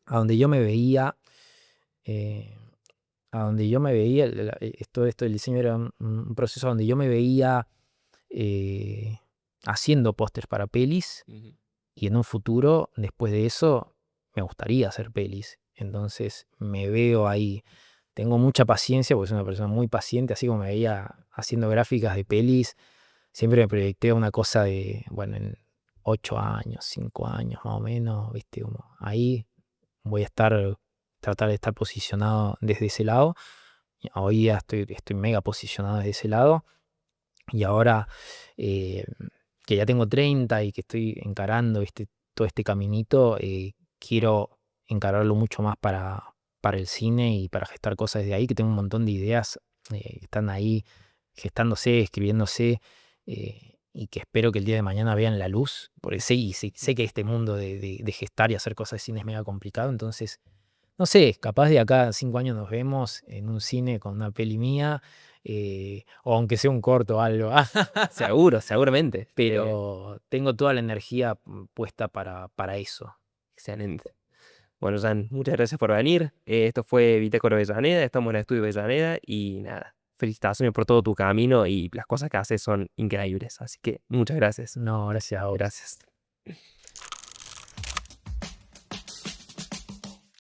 a donde yo me veía, eh, todo esto del diseño era un proceso donde yo me veía eh, haciendo pósters para pelis Ujú. y en un futuro, después de eso, me gustaría hacer pelis. Entonces me veo ahí. Tengo mucha paciencia porque soy una persona muy paciente, así como me veía haciendo gráficas de pelis, siempre me proyecté a una cosa de, bueno, en 8 años, 5 años más o menos, ¿viste? Como ahí voy a tratar de estar posicionado desde ese lado. Y hoy ya estoy mega posicionado desde ese lado. Y ahora eh, que ya tengo 30 y que estoy encarando todo este caminito, quiero encararlo mucho más para el cine y para gestar cosas desde ahí, que tengo un montón de ideas que están ahí gestándose, escribiéndose, y que espero que el día de mañana vean la luz, porque sé que este mundo de gestar y hacer cosas de cine es mega complicado, entonces no sé, capaz de acá a 5 años nos vemos en un cine con una peli mía, o aunque sea un corto o algo. Seguro, seguramente. Pero tengo toda la energía puesta para eso. Excelente. Bueno, Jan, muchas gracias por venir. Esto fue Bitácora Avellaneda, estamos en el estudio Avellaneda y nada, felicitaciones por todo tu camino y las cosas que haces son increíbles. Así que muchas gracias. No, gracias a vos. Gracias.